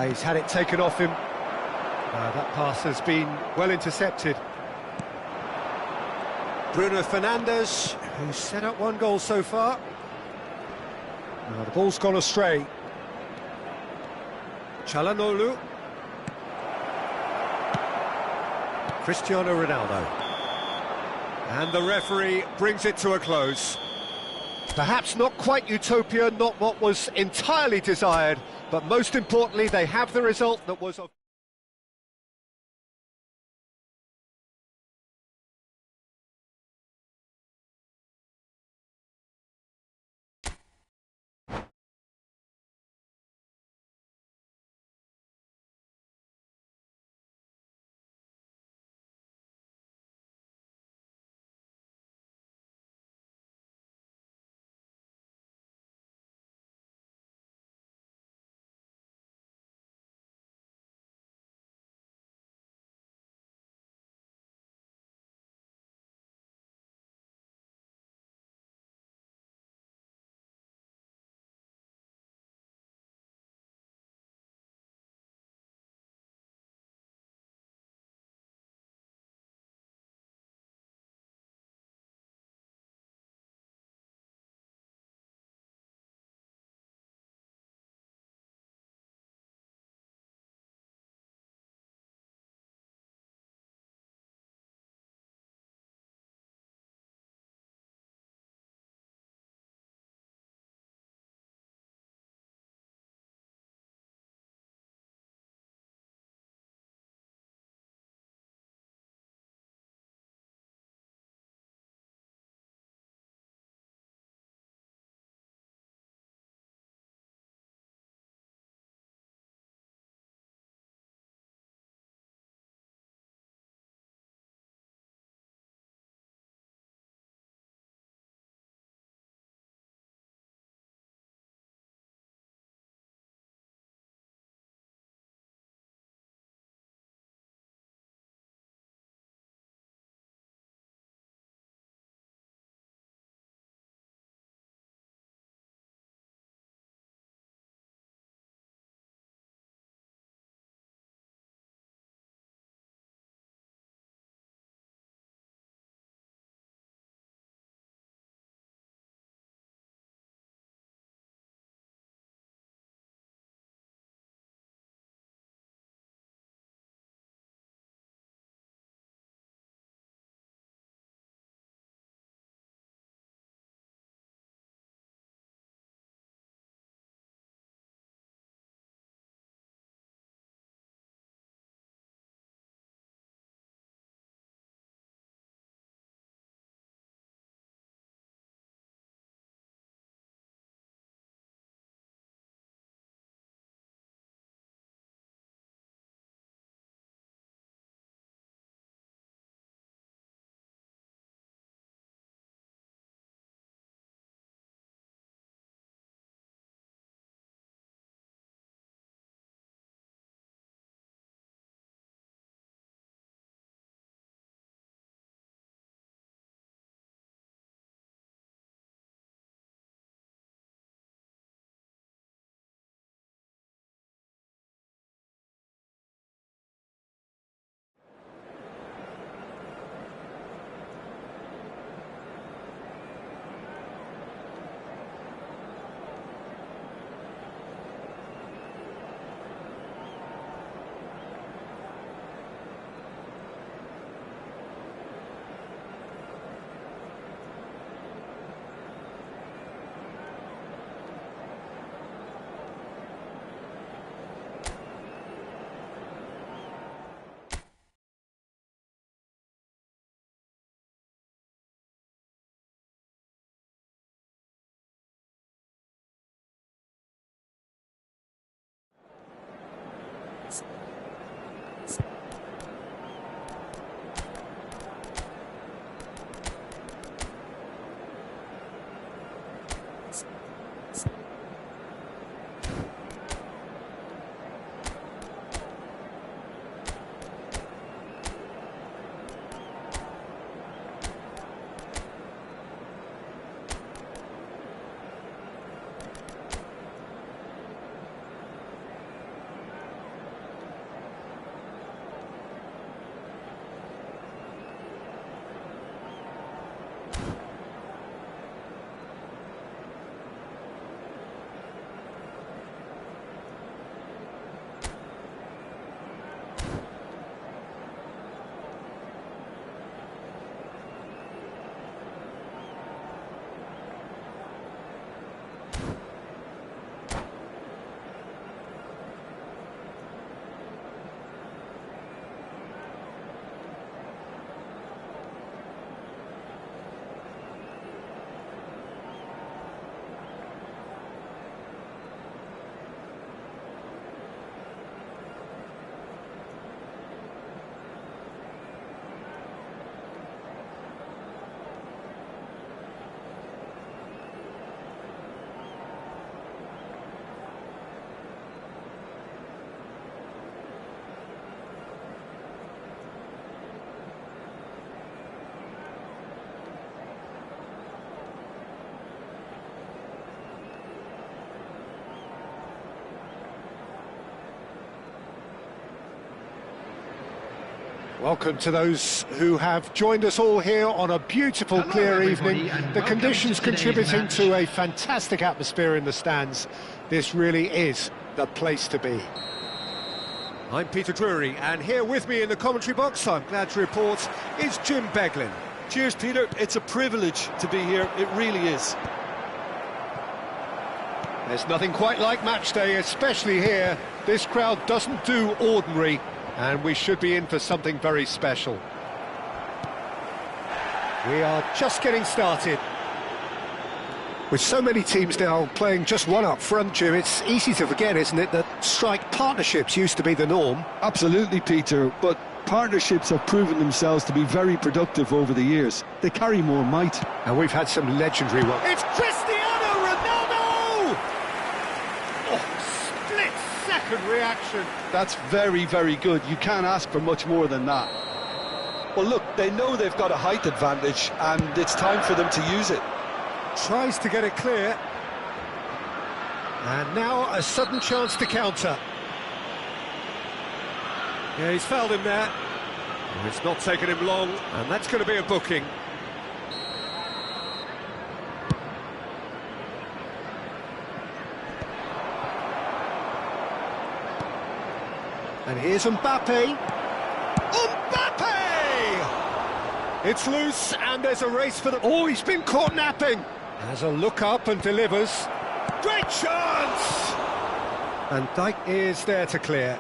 He's had it taken off him. That pass has been well intercepted. Bruno Fernandes, who's set up 1 goal so far. The ball's gone astray. Çalhanoğlu. Cristiano Ronaldo. And the referee brings it to a close. Perhaps not quite utopia, not what was entirely desired, but most importantly, they have the result that was of... Welcome to those who have joined us all here on a beautiful, Hello, clear everybody, evening. and The welcome conditions to today's contributing match. to a fantastic atmosphere in the stands. This really is the place to be. I'm Peter Drury, and here with me in the commentary box, I'm glad to report, is Jim Beglin. Cheers, Peter. It's a privilege to be here. It really is. There's nothing quite like match day, especially here. This crowd doesn't do ordinary, and we should be in for something very special. We are just getting started. With so many teams now playing just one up front, Jim, it's easy to forget, isn't it, that strike partnerships used to be the norm. Absolutely, Peter, but partnerships have proven themselves to be very productive over the years. They carry more might. And we've had some legendary ones. It's Cristiano Ronaldo! Oh, split-second reaction. That's very, very good. You can't ask for much more than that. Well, look, they know they've got a height advantage, and it's time for them to use it. Tries to get it clear. And now a sudden chance to counter. Yeah, he's fouled him there. Well, it's not taken him long, and that's going to be a booking. And here's Mbappe. Mbappe! It's loose, and there's a race for the... Oh, he's been caught napping. Has a look up and delivers. Great chance! And Dijk is there to clear.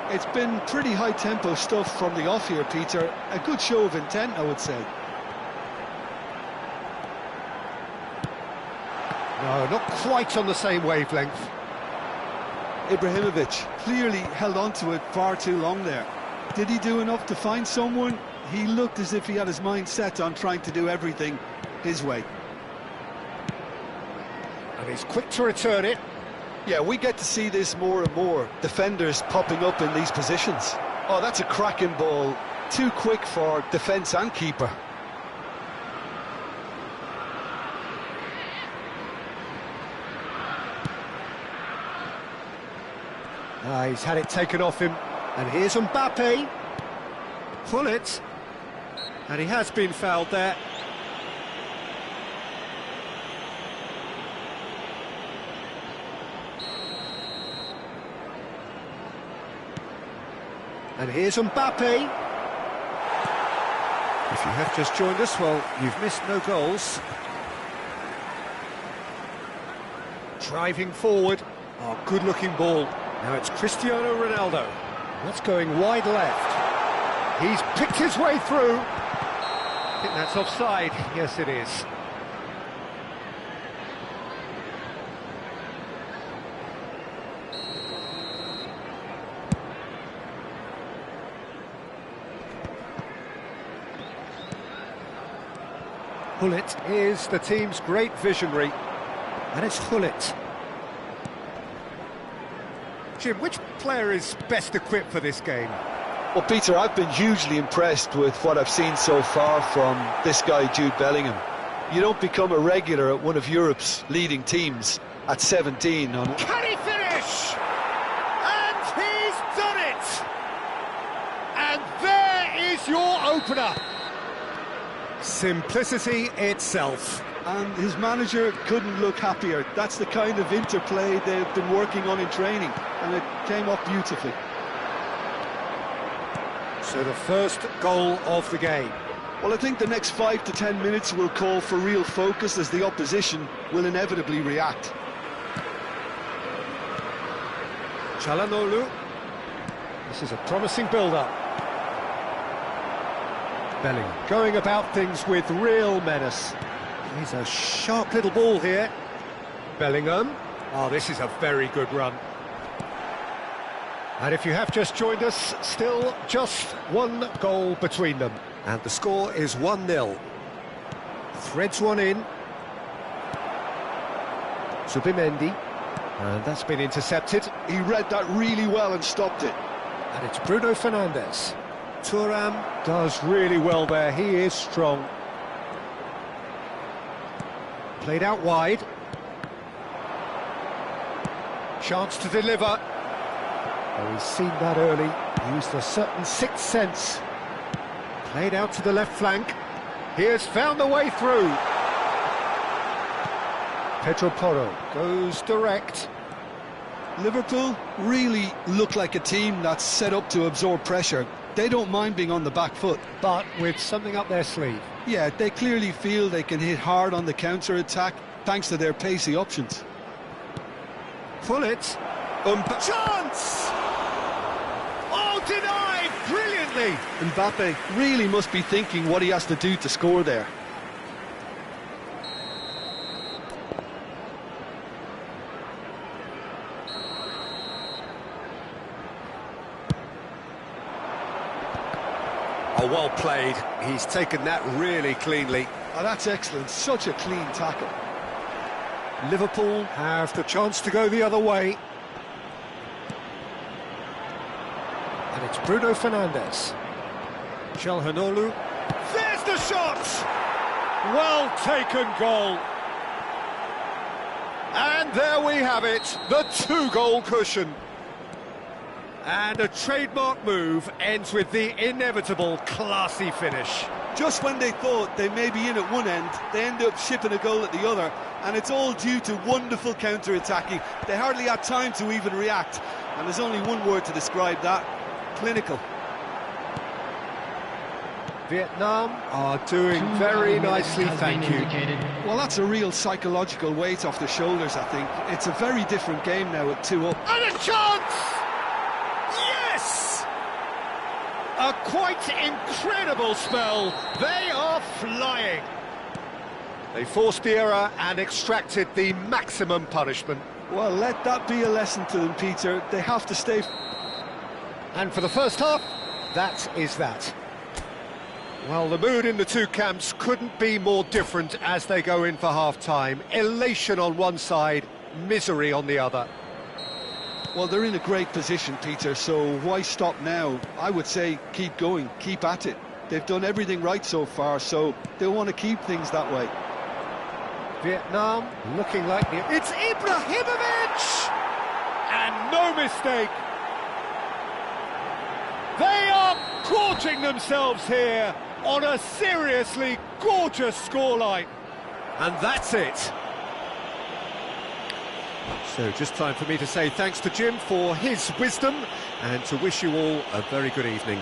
It's been pretty high-tempo stuff from the off here, Peter. A good show of intent, I would say. No, not quite on the same wavelength. Ibrahimovic clearly held on to it far too long there. Did he do enough to find someone? He looked as if he had his mind set on trying to do everything his way. And he's quick to return it. Yeah, we get to see this more and more. Defenders popping up in these positions. Oh, that's a cracking ball. Too quick for defence and keeper. He's had it taken off him. And here's Mbappe. Pull it. And he has been fouled there. And here's Mbappe. If you have just joined us, well, you've missed no goals. Driving forward. Oh, good-looking ball. Now it's Cristiano Ronaldo. That's going wide left. He's picked his way through. I think that's offside. Yes, it is. Hullet is the team's great visionary, and it's Hullet. Jim, which player is best equipped for this game? Well, Peter, I've been hugely impressed with what I've seen so far from this guy, Jude Bellingham. You don't become a regular at one of Europe's leading teams at 17. Can he finish? And he's done it! And there is your opener. Simplicity itself. And his manager couldn't look happier. That's the kind of interplay they've been working on in training, and it came off beautifully. So the first goal of the game. Well, I think the next 5 to 10 minutes will call for real focus, as the opposition will inevitably react. Çalhanoğlu. This is a promising build-up. Bellingham going about things with real menace. He's a sharp little ball here. Bellingham. Oh, this is a very good run. And if you have just joined us, still just one goal between them. And the score is 1-0. Threads one in. Zubimendi. And that's been intercepted. He read that really well and stopped it. And it's Bruno Fernandes. Thuram does really well there. He is strong. Played out wide. Chance to deliver. Oh, he's seen that early, used a certain sixth sense. Played out to the left flank. He has found the way through. Pedro Porro goes direct. Liverpool really look like a team that's set up to absorb pressure. They don't mind being on the back foot. But with something up their sleeve. Yeah, they clearly feel they can hit hard on the counter-attack thanks to their pacey options. Pull it. Chance! Oh, denied! Brilliantly! Mbappe really must be thinking what he has to do to score there. Oh, well played. He's taken that really cleanly. Oh, that's excellent. Such a clean tackle. Liverpool have the chance to go the other way. And it's Bruno Fernandes. Çalhanoğlu. There's the shot! Well taken goal. And there we have it, the two-goal cushion. And a trademark move ends with the inevitable classy finish. Just when they thought they may be in at one end, they end up shipping a goal at the other, and it's all due to wonderful counter-attacking. They hardly had time to even react, and there's only one word to describe that: clinical. Vietnam are doing very nicely, thank you. Well, that's a real psychological weight off their shoulders, I think. It's a very different game now at 2-up. And a chance! Yes! A quite incredible spell. They are flying. They forced the error and extracted the maximum punishment. Well, let that be a lesson to them, Peter. They have to stay... And for the first half, that is that. Well, the mood in the two camps couldn't be more different as they go in for half-time. Elation on one side, misery on the other. Well, they're in a great position, Peter, so why stop now? I would say keep going, keep at it. They've done everything right so far, so they'll want to keep things that way. Vietnam looking like it's Ibrahimovic! And no mistake. They are gorging themselves here on a seriously gorgeous scoreline. And that's it. So just time for me to say thanks to Jim for his wisdom and to wish you all a very good evening.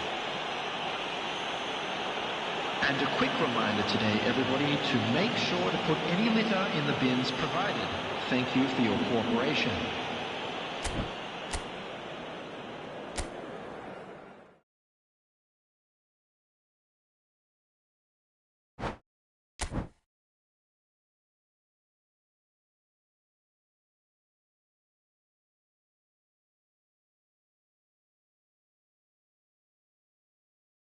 And a quick reminder today, everybody, to make sure to put any litter in the bins provided. Thank you for your cooperation.